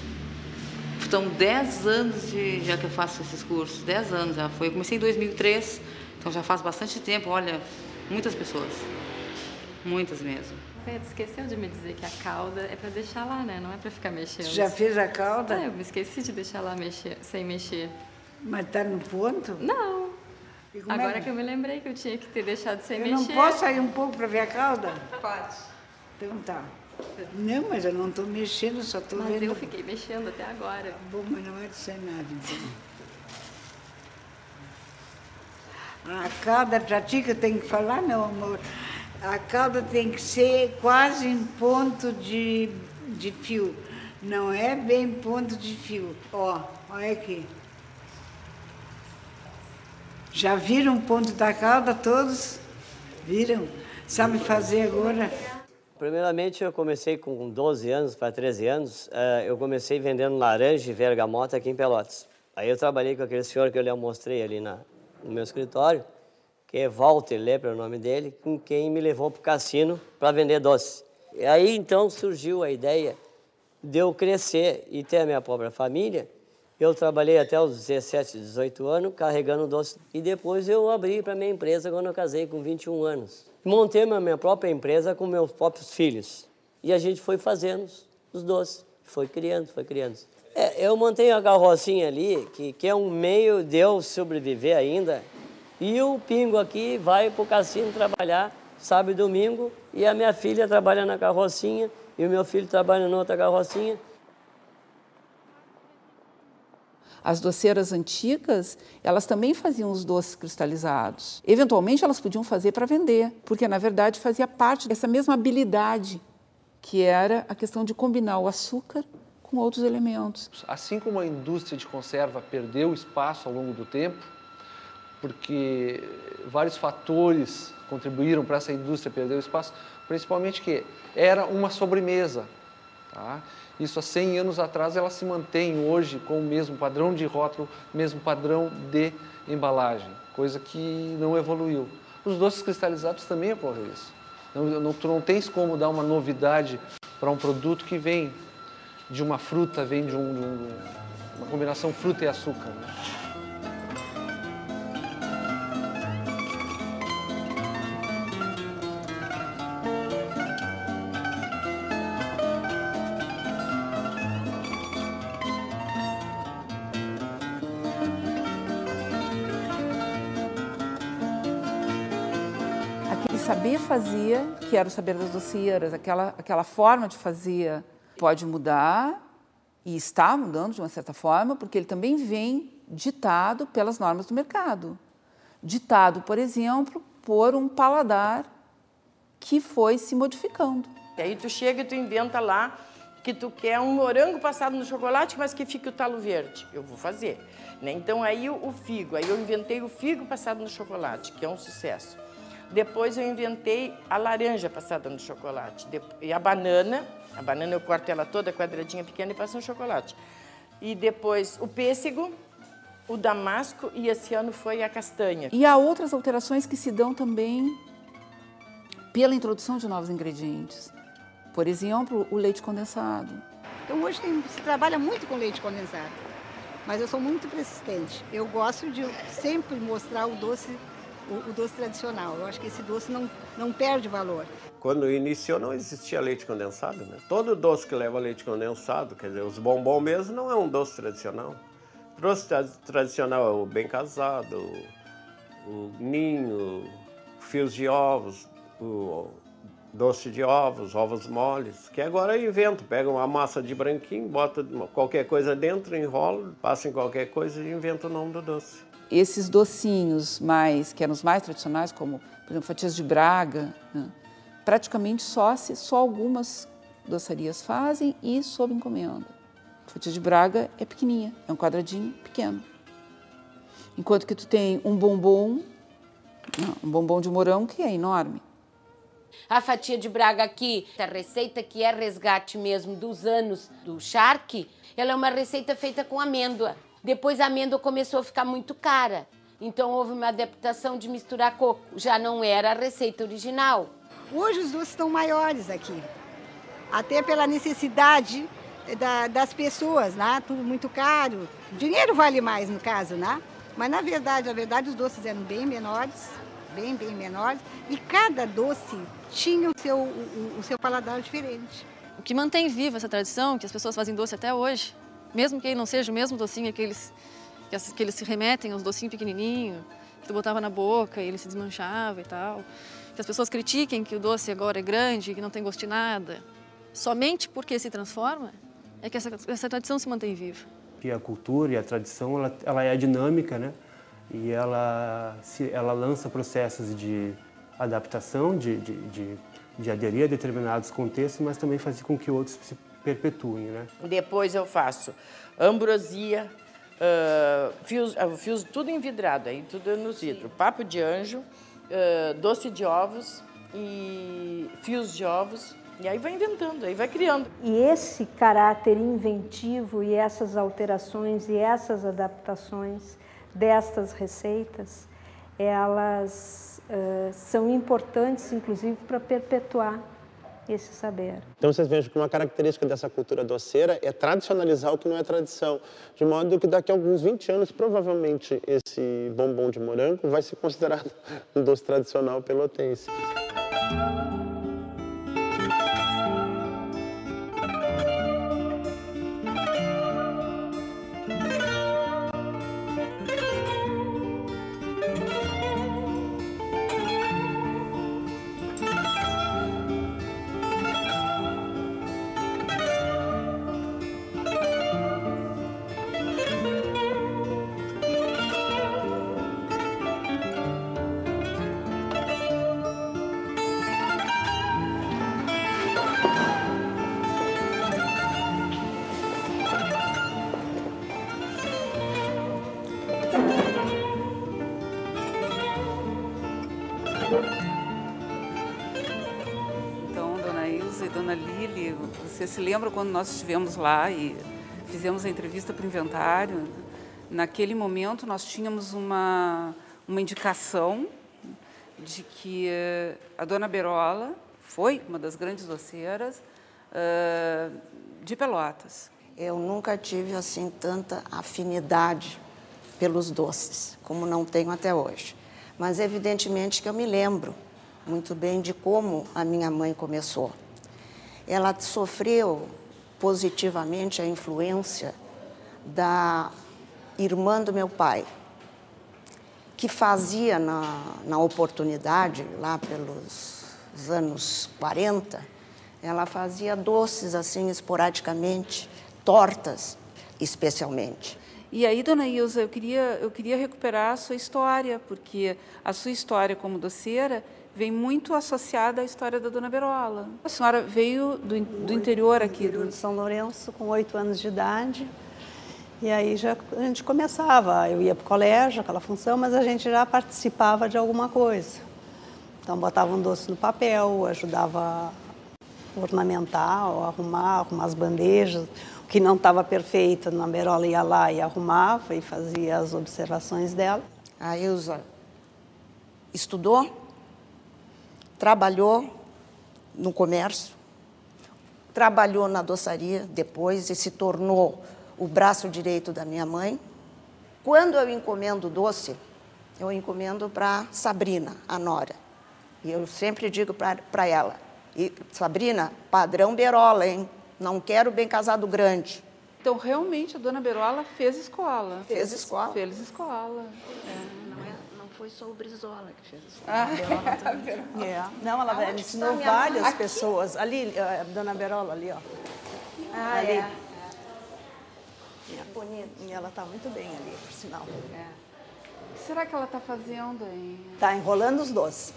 Então, 10 anos já que eu faço esses cursos, 10 anos já foi. Eu comecei em 2003, então já faz bastante tempo, olha, muitas pessoas, muitas mesmo. Pedro, esqueceu de me dizer que a calda é para deixar lá, né? Não é para ficar mexendo. Já fez a calda? Eu me esqueci de deixar lá sem mexer. Mas tá no ponto? Não. Agora que eu me lembrei que eu tinha que ter deixado sem mexer. Eu não posso sair um pouco para ver a calda? Pode. Então tá. Não, mas eu não estou mexendo, só estou vendo. Mas eu fiquei mexendo até agora. Bom, mas não é de ser nada, então. A calda para ti que eu tenho que falar, não, amor. A calda tem que ser quase em ponto de fio. Não é bem ponto de fio. Ó, olha aqui. Já viram o ponto da calda todos? Viram? Sabe fazer agora? Primeiramente, eu comecei com 12 anos para 13 anos. Eu comecei vendendo laranja e bergamota aqui em Pelotas. Aí eu trabalhei com aquele senhor que eu lhe mostrei ali no meu escritório, que é Walter Lepre, é o nome dele, com quem me levou para o cassino para vender doce. E aí, então, surgiu a ideia de eu crescer e ter a minha própria família. Eu trabalhei até os 17, 18 anos, carregando doce. E depois eu abri para minha empresa quando eu casei, com 21 anos. Montei a minha própria empresa com meus próprios filhos. E a gente foi fazendo os doces. Foi criando, foi criando. Eu montei a carrocinha ali, que é um meio de eu sobreviver ainda. E o Pingo aqui vai para o cassino trabalhar sábado e domingo. E a minha filha trabalha na carrocinha. E o meu filho trabalha na outra carrocinha. As doceiras antigas, elas também faziam os doces cristalizados. Eventualmente, elas podiam fazer para vender, porque, na verdade, fazia parte dessa mesma habilidade, que era a questão de combinar o açúcar com outros elementos. Assim como a indústria de conserva perdeu espaço ao longo do tempo, porque vários fatores contribuíram para essa indústria perder o espaço, principalmente que era uma sobremesa. Tá? Isso há 100 anos atrás, ela se mantém hoje com o mesmo padrão de rótulo, mesmo padrão de embalagem, coisa que não evoluiu. Os doces cristalizados também ocorreu isso. Tu não tens como dar uma novidade para um produto que vem de uma fruta, vem de uma combinação fruta e açúcar. Né? Saber fazia, que era o saber das doceiras, aquela forma de fazer pode mudar e está mudando de uma certa forma, porque ele também vem ditado pelas normas do mercado. Ditado, por exemplo, por um paladar que foi se modificando. E aí tu chega e tu inventa lá que tu quer um morango passado no chocolate, mas que fique o talo verde. Eu vou fazer. Né? Então aí o figo, aí eu inventei o figo passado no chocolate, que é um sucesso. Depois eu inventei a laranja passada no chocolate. E a banana eu corto ela toda quadradinha pequena e passo no chocolate. E depois o pêssego, o damasco e esse ano foi a castanha. E há outras alterações que se dão também pela introdução de novos ingredientes. Por exemplo, o leite condensado. Então hoje se trabalha muito com leite condensado, mas eu sou muito persistente. Eu gosto de sempre mostrar o doce tradicional. Eu acho que esse doce não perde valor. Quando iniciou não existia leite condensado, né? Todo doce que leva leite condensado, quer dizer, os bombons mesmo não é um doce tradicional. O doce tradicional é o bem casado, o ninho, fios de ovos, o doce de ovos, ovos moles, que agora eu invento. Pega uma massa de branquinho, bota qualquer coisa dentro, enrola, passa em qualquer coisa e inventa o nome do doce. Esses docinhos que eram os mais tradicionais, como, por exemplo, fatias de Braga, né? Praticamente só algumas docerias fazem e sob encomenda. A fatia de Braga é pequenininha, é um quadradinho pequeno. Enquanto que tu tem um bombom de morango que é enorme. A fatia de Braga aqui, a receita que é resgate mesmo dos anos do charque, ela é uma receita feita com amêndoa. Depois a amêndoa começou a ficar muito cara, então houve uma adaptação de misturar coco. Já não era a receita original. Hoje os doces estão maiores aqui, até pela necessidade das pessoas, né? Tudo muito caro. O dinheiro vale mais no caso, né? Mas na verdade os doces eram bem menores, bem menores, e cada doce tinha o seu paladar diferente. O que mantém viva essa tradição, que as pessoas fazem doce até hoje, mesmo que ele não seja o mesmo docinho que eles se remetem aos docinhos pequenininhos, que tu botava na boca e ele se desmanchava e tal. Que as pessoas critiquem que o doce agora é grande, que não tem gosto de nada. Somente porque se transforma é que essa tradição se mantém viva. E a cultura e a tradição, ela é dinâmica, né? E ela lança processos de adaptação, de aderir a determinados contextos, mas também fazer com que outros se perpetuem, né? Depois eu faço ambrosia, fios tudo envidrado, aí tudo nos vidros. Papo de anjo, doce de ovos e fios de ovos. E aí vai inventando, aí vai criando. E esse caráter inventivo e essas alterações e essas adaptações destas receitas elas são importantes, inclusive, para perpetuar esse saber. Então vocês vejam que uma característica dessa cultura doceira é tradicionalizar o que não é tradição, de modo que daqui a alguns 20 anos, provavelmente, esse bombom de morango vai ser considerado um doce tradicional pelotense. Então, Dona Ilza e Dona Lili, você se lembra quando nós estivemos lá e fizemos a entrevista para o inventário? Naquele momento nós tínhamos uma indicação de que a Dona Berola foi uma das grandes doceiras de Pelotas. Eu nunca tive assim tanta afinidade pelos doces, como não tenho até hoje. Mas evidentemente que eu me lembro muito bem de como a minha mãe começou. Ela sofreu positivamente a influência da irmã do meu pai, que fazia na oportunidade, lá pelos anos 40, ela fazia doces assim esporadicamente, tortas especialmente. E aí, Dona Ilza, eu queria recuperar a sua história, porque a sua história como doceira vem muito associada à história da Dona Berola. A senhora veio do interior aqui. Do São Lourenço, com 8 anos de idade. E aí a gente começava, eu ia para o colégio, aquela função, mas a gente já participava de alguma coisa. Então, botava um doce no papel, ajudava a ornamentar, ou arrumar as bandejas. O que não estava perfeito, a Berola ia lá e arrumava e fazia as observações dela. A Ilza estudou, trabalhou no comércio, trabalhou na doçaria depois e se tornou o braço direito da minha mãe. Quando eu encomendo doce, eu encomendo para Sabrina, a nora. E eu sempre digo para ela, Sabrina, padrão Berola, hein? Não quero bem casado grande. Então, realmente, a Dona Berola fez escola. Fez escola. Fez escola. Não foi só o Brizola que fez escola. Não, ela ensinou várias pessoas. Ali, a Dona Berola, ali, ó. Ali. É bonito. E ela está muito bem ali, por sinal. O que será que ela está fazendo aí? Está enrolando os doces.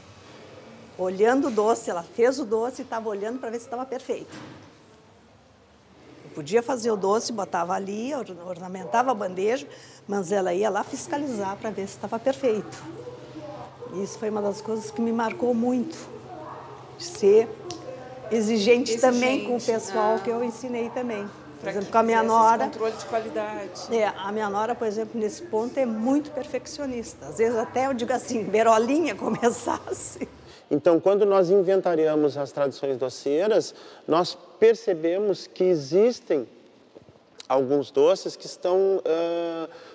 Olhando o doce, ela fez o doce e estava olhando para ver se estava perfeito. Eu podia fazer o doce, botava ali, ornamentava a bandeja, mas ela ia lá fiscalizar para ver se estava perfeito. Isso foi uma das coisas que me marcou muito, de ser exigente também com o pessoal que eu ensinei também. Por exemplo, com a minha nora. Controle de qualidade. A minha nora, por exemplo, nesse ponto é muito perfeccionista. Às vezes até eu digo assim, Berolinha começasse. Então, quando nós inventariamos as tradições doceiras, nós percebemos que existem alguns doces que estão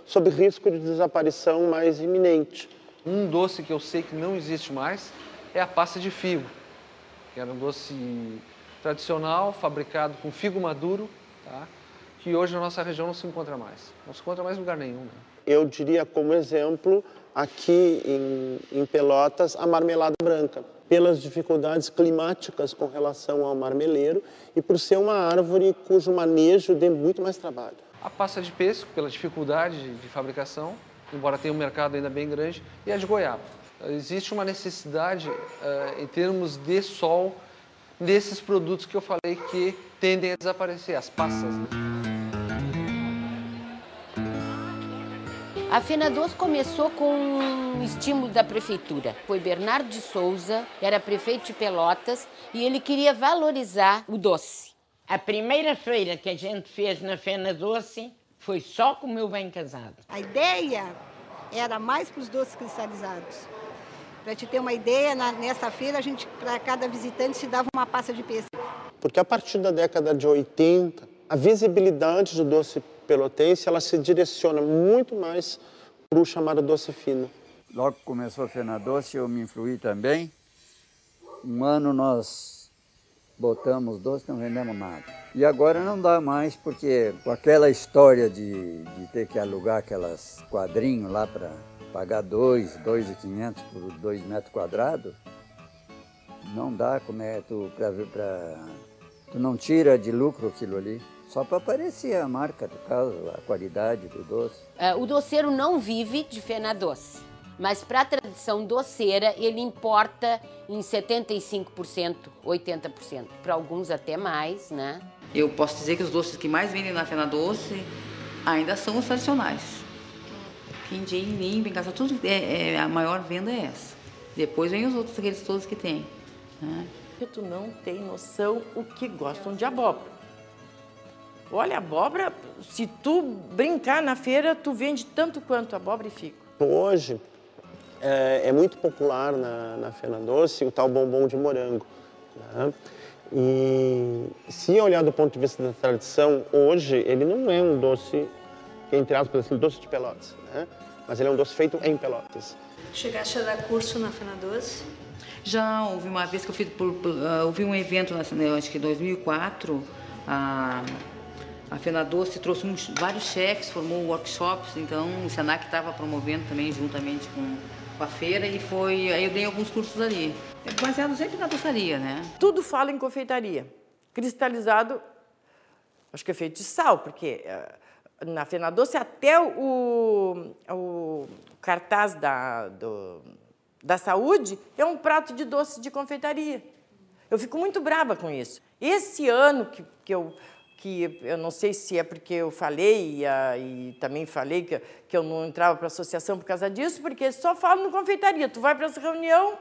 sob risco de desaparição mais iminente. Um doce que eu sei que não existe mais é a pasta de figo, que era um doce tradicional, fabricado com figo maduro, tá? Que hoje na nossa região não se encontra mais. Não se encontra mais em lugar nenhum. Né? Eu diria como exemplo, aqui em Pelotas, a marmelada branca, pelas dificuldades climáticas com relação ao marmeleiro e por ser uma árvore cujo manejo dê muito mais trabalho. A pasta de pêssego, pela dificuldade de fabricação, embora tenha um mercado ainda bem grande, e a de goiaba. Existe uma necessidade, em termos de sol, desses produtos que eu falei que tendem a desaparecer, as passas. Né? A Fena Doce começou com um estímulo da prefeitura. Foi Bernardo de Souza, era prefeito de Pelotas, e ele queria valorizar o doce. A primeira feira que a gente fez na Fena Doce foi só com o meu bem casado. A ideia era mais para os doces cristalizados. Para te ter uma ideia, nessa feira, para cada visitante se dava uma pasta de pêssego. Porque a partir da década de 80, a visibilidade do doce pelotense ela se direciona muito mais para o chamado doce fino. Logo que começou a FenaDoce, eu me influí também. Um ano nós botamos doce, não vendemos nada. E agora não dá mais, porque com aquela história de ter que alugar aquelas quadrinhos lá para pagar 2.500 por 2 metros quadrados, não dá, como é, tu não tira de lucro aquilo ali. Só para aparecer a marca do caso, a qualidade do doce. O doceiro não vive de FenaDoce, mas para a tradição doceira ele importa em 75%, 80%, para alguns até mais, né? Eu posso dizer que os doces que mais vendem na FenaDoce ainda são os tradicionais. Quindim, bem casa, tudo a maior venda é essa. Depois vem os outros, aqueles todos que tem, né? Tu não tem noção o que gostam de abóbora. Olha, abóbora, se tu brincar na feira, tu vende tanto quanto abóbora e fico. Hoje é muito popular na FenaDoce o tal bombom de morango, né? E se olhar do ponto de vista da tradição, hoje ele não é um doce, entre aspas, assim, doce de Pelotas, né? Mas ele é um doce feito em Pelotas. Chegaste a dar curso na FenaDoce? Já houve uma vez que eu fiz, houve um evento, acho que em 2004, a FenaDoce trouxe vários chefes, formou workshops, então o Senac estava promovendo também juntamente com a feira e aí eu dei alguns cursos ali. Baseado sempre na doçaria, né? Tudo fala em confeitaria. Cristalizado, acho que é feito de sal, porque na FenaDoce até o cartaz da saúde é um prato de doce de confeitaria. Eu fico muito brava com isso. Esse ano que eu não sei se é porque eu falei e também falei que eu não entrava para a associação por causa disso, porque só falo no confeitaria. Tu vai para essa reunião,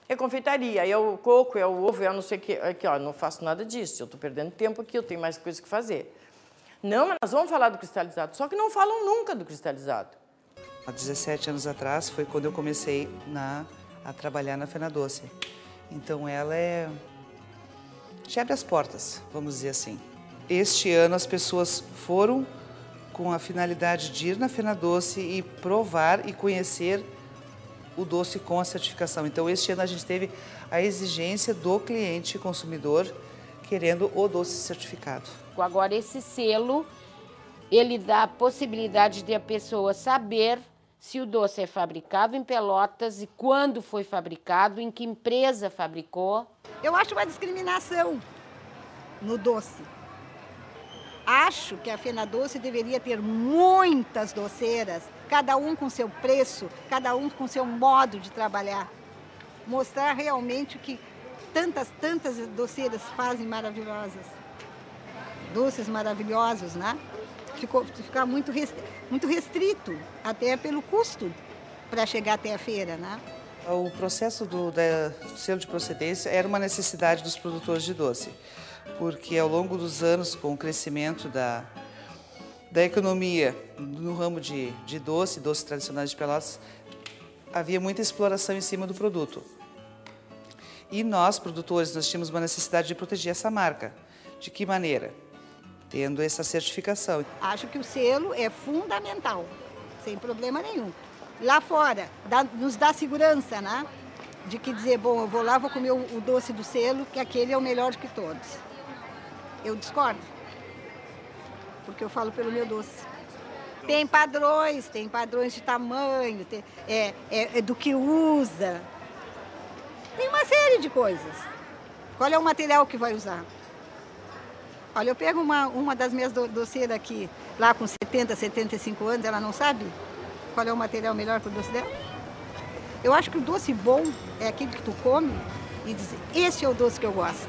é confeitaria, é o coco, é o ovo, é não sei o que. Aqui, ó, não faço nada disso, eu estou perdendo tempo aqui, eu tenho mais coisas que fazer. Não, mas nós vamos falar do cristalizado, só que não falam nunca do cristalizado. Há 17 anos atrás foi quando eu comecei a trabalhar na FenaDoce. Então ela já abre as portas, vamos dizer assim. Este ano as pessoas foram com a finalidade de ir na FenaDoce e provar e conhecer o doce com a certificação. Então este ano a gente teve a exigência do cliente consumidor querendo o doce certificado. Agora esse selo, ele dá a possibilidade de a pessoa saber se o doce é fabricado em Pelotas e quando foi fabricado, em que empresa fabricou. Eu acho uma discriminação no doce. Acho que a FenaDoce deveria ter muitas doceiras, cada um com seu preço, cada um com seu modo de trabalhar. Mostrar realmente o que tantas doceiras fazem maravilhosas. Doces maravilhosos, né? Ficar muito restrito, até pelo custo para chegar até a feira, né? O processo do selo de procedência era uma necessidade dos produtores de doce, porque ao longo dos anos, com o crescimento da economia no ramo de doces tradicionais de Pelotas, havia muita exploração em cima do produto. E nós, produtores, nós tínhamos uma necessidade de proteger essa marca. De que maneira? Tendo essa certificação. Acho que o selo é fundamental, sem problema nenhum. Lá fora, nos dá segurança, né? De que dizer, bom, eu vou lá, vou comer o doce do selo, que aquele é o melhor de todos. Eu discordo, porque eu falo pelo meu doce. Tem padrões de tamanho, do que usa. Tem uma série de coisas. Qual é o material que vai usar? Olha, eu pego uma das minhas doceiras aqui, lá com 70, 75 anos, ela não sabe qual é o material melhor para o doce dela. Eu acho que o doce bom é aquele que tu come e diz, esse é o doce que eu gosto.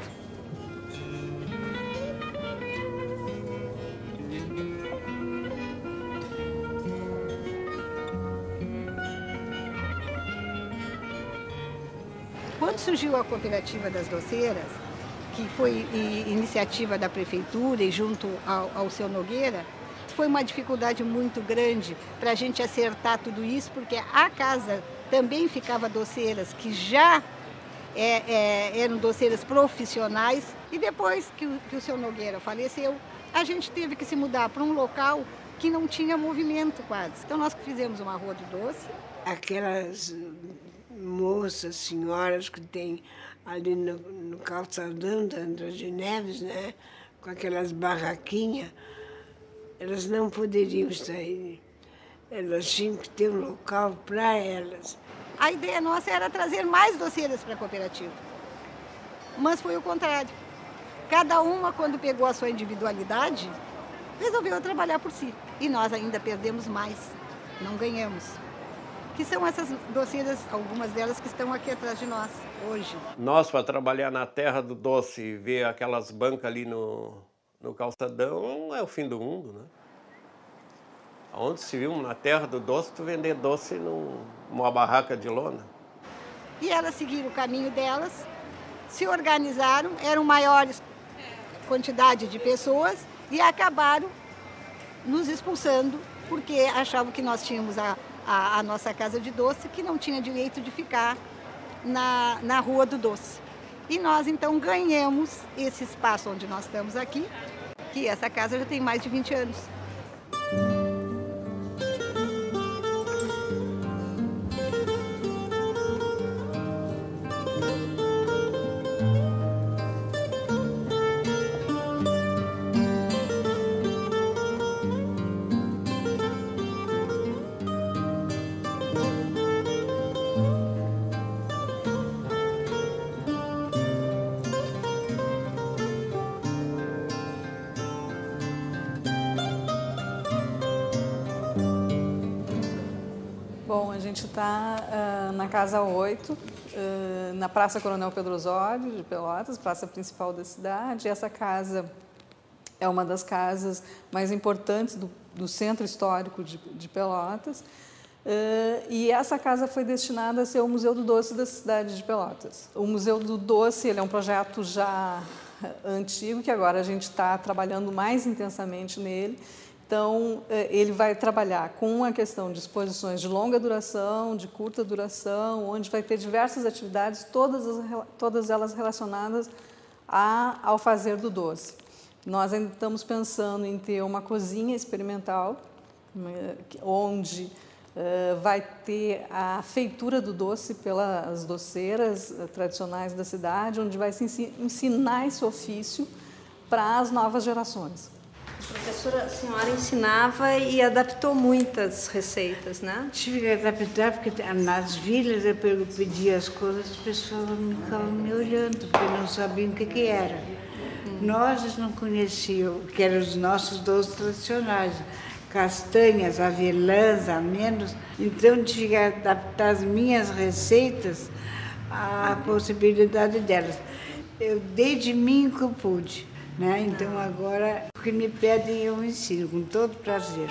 Quando surgiu a cooperativa das doceiras, que foi iniciativa da prefeitura e junto ao seu Nogueira, foi uma dificuldade muito grande para a gente acertar tudo isso, porque a casa também ficava doceiras que já eram doceiras profissionais. E depois que o seu Nogueira faleceu, a gente teve que se mudar para um local que não tinha movimento quase. Então nós fizemos uma rua do doce. Aquelas moças, senhoras que tem ali no calçadão da Andrade Neves, né? Com aquelas barraquinhas, elas não poderiam sair. Elas tinham que ter um local para elas. A ideia nossa era trazer mais doceiras para a cooperativa. Mas foi o contrário. Cada uma, quando pegou a sua individualidade, resolveu trabalhar por si. E nós ainda perdemos mais, não ganhamos. Que são essas doceiras, algumas delas que estão aqui atrás de nós, hoje. Nós, para trabalhar na terra do doce e ver aquelas bancas ali no calçadão, não é o fim do mundo, né? Onde se viu na terra do doce, tu vender doce numa barraca de lona. E elas seguiram o caminho delas, se organizaram, eram maiores quantidade de pessoas e acabaram nos expulsando porque achavam que nós tínhamos a nossa casa de doce, que não tinha direito de ficar na Rua do Doce. E nós, então, ganhamos esse espaço onde nós estamos aqui, que essa casa já tem mais de 20 anos. Bom, a gente está na Casa 8, na Praça Coronel Pedro Osório, de Pelotas, praça principal da cidade. Essa casa é uma das casas mais importantes do centro histórico de Pelotas. E essa casa foi destinada a ser o Museu do Doce da cidade de Pelotas. O Museu do Doce ele é um projeto já antigo, que agora a gente está trabalhando mais intensamente nele. Então, ele vai trabalhar com a questão de exposições de longa duração, de curta duração, onde vai ter diversas atividades, todas elas relacionadas ao fazer do doce. Nós ainda estamos pensando em ter uma cozinha experimental, onde vai ter a feitura do doce pelas doceiras tradicionais da cidade, onde vai se ensinar esse ofício para as novas gerações. Professora, a senhora ensinava e adaptou muitas receitas, né? Tive que adaptar, porque nas vilas eu pedia as coisas, as pessoas ficavam me olhando, porque não sabiam o que era. Nós não conhecíamos, que eram os nossos doces tradicionais, castanhas, avelãs, amêndoas. Então, tive que adaptar as minhas receitas à possibilidade delas. Eu dei de mim o que eu pude. Né? Então agora o que me pedem eu ensino com todo prazer.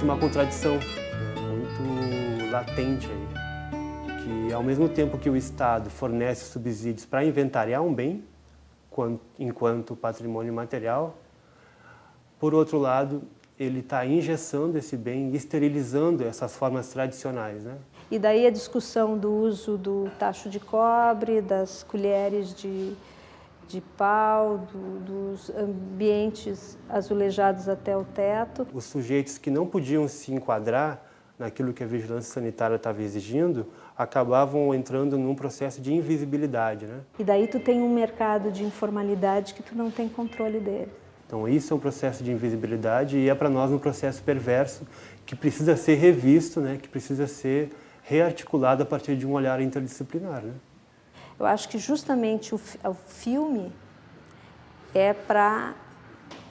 Uma contradição muito latente aí, que ao mesmo tempo que o Estado fornece subsídios para inventariar um bem, enquanto patrimônio material, por outro lado, ele está engessando esse bem, esterilizando essas formas tradicionais, né? E daí a discussão do uso do tacho de cobre, das colheres de pau, dos ambientes azulejados até o teto. Os sujeitos que não podiam se enquadrar naquilo que a vigilância sanitária estava exigindo, acabavam entrando num processo de invisibilidade, né? E daí tu tem um mercado de informalidade que tu não tem controle dele. Então isso é um processo de invisibilidade e é para nós um processo perverso que precisa ser revisto, né? Que precisa ser rearticulada a partir de um olhar interdisciplinar, né? Eu acho que justamente o filme é para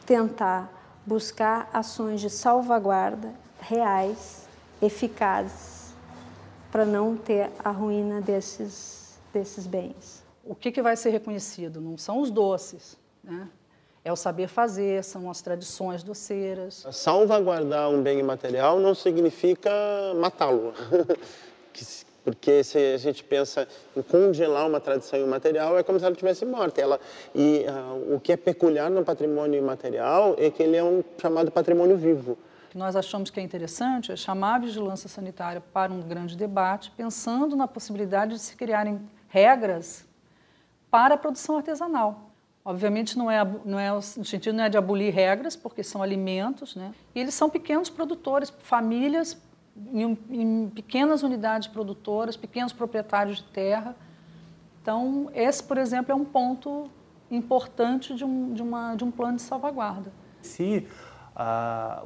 tentar buscar ações de salvaguarda reais, eficazes, para não ter a ruína desses bens. O que vai ser reconhecido? Não são os doces, né? É o saber fazer, são as tradições doceiras. Salvaguardar um bem imaterial não significa matá-lo. Porque se a gente pensa em congelar uma tradição imaterial, é como se ela tivesse morta. O que é peculiar no patrimônio imaterial é que ele é um chamado patrimônio vivo. O que nós achamos que é interessante é chamar a vigilância sanitária para um grande debate, pensando na possibilidade de se criarem regras para a produção artesanal. Obviamente, o sentido não é de abolir regras, porque são alimentos, né? E eles são pequenos produtores, famílias em pequenas unidades produtoras, pequenos proprietários de terra. Então, esse, por exemplo, é um ponto importante de um plano de salvaguarda. Se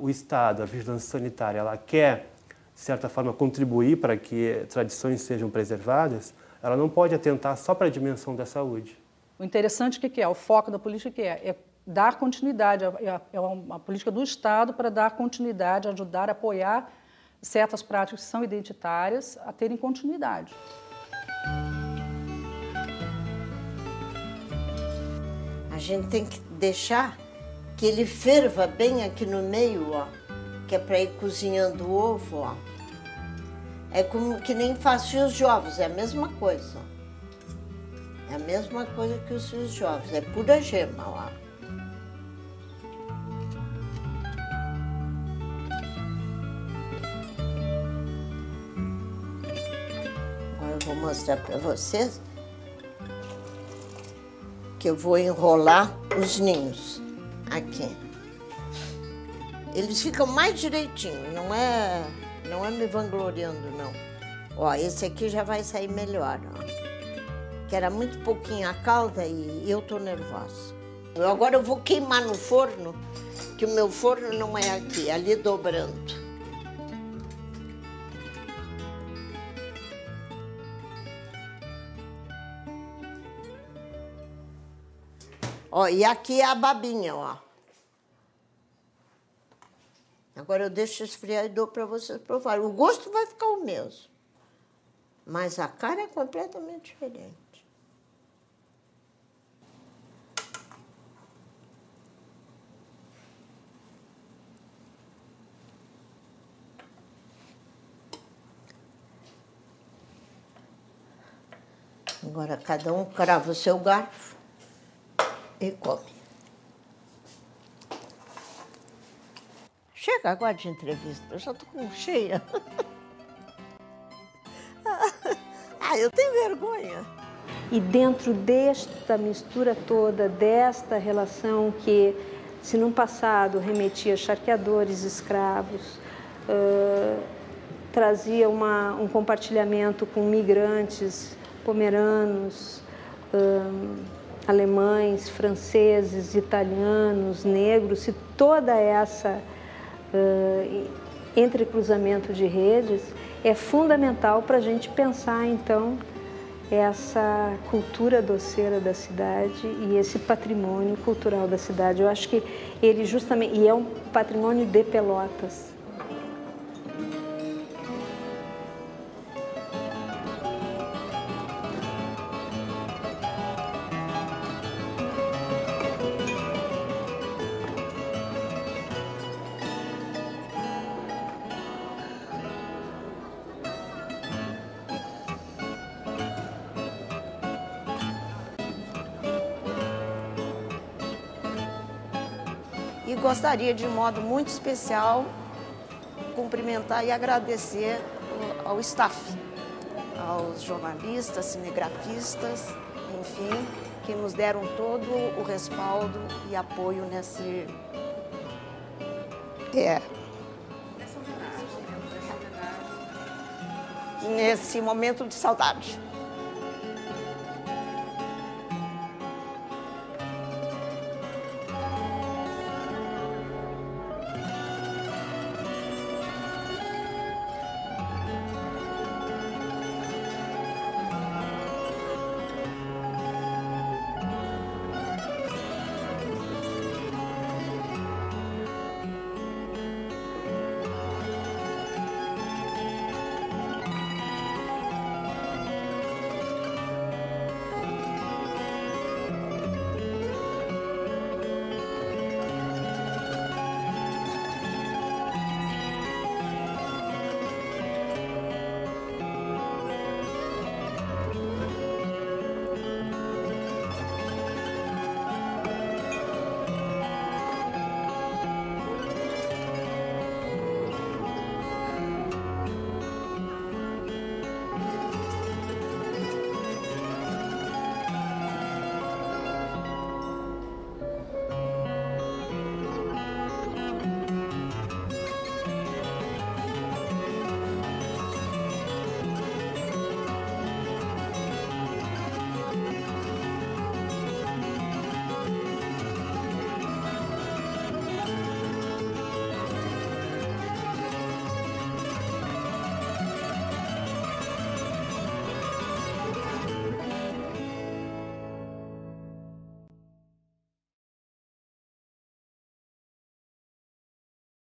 o Estado, a vigilância sanitária, ela quer, de certa forma, contribuir para que tradições sejam preservadas, ela não pode atentar só para a dimensão da saúde. O interessante, o que é? O foco da política é dar continuidade, é uma política do Estado para dar continuidade, ajudar, apoiar certas práticas que são identitárias a terem continuidade. A gente tem que deixar que ele ferva bem aqui no meio, ó, que é para ir cozinhando o ovo, ó. É como que nem faz fios de ovos, é a mesma coisa. É a mesma coisa que os fios de ovos, é pura gema, ó. Agora eu vou mostrar para vocês que eu vou enrolar os ninhos aqui. Eles ficam mais direitinho, não é me vangloriando, não. Ó, esse aqui já vai sair melhor, ó. Que era muito pouquinho a calda e eu tô nervosa. Agora eu vou queimar no forno, que o meu forno não é aqui, é ali dobrando. Ó, e aqui é a babinha, ó. Agora eu deixo esfriar e dou para vocês provarem. O gosto vai ficar o mesmo, mas a cara é completamente diferente. Agora cada um crava o seu garfo e come. Chega agora de entrevista, eu já tô com cheia. Eu tenho vergonha. E dentro desta mistura toda, desta relação que, se no passado remetia a charqueadores, escravos, trazia um compartilhamento com migrantes pomeranos, alemães, franceses, italianos, negros, e toda essa entrecruzamento de redes é fundamental para a gente pensar, então, essa cultura doceira da cidade e esse patrimônio cultural da cidade. Eu acho que ele justamente, e é um patrimônio de Pelotas. E gostaria, de modo muito especial, cumprimentar e agradecer ao staff, aos jornalistas, cinegrafistas, enfim, que nos deram todo o respaldo e apoio nesse momento de saudade.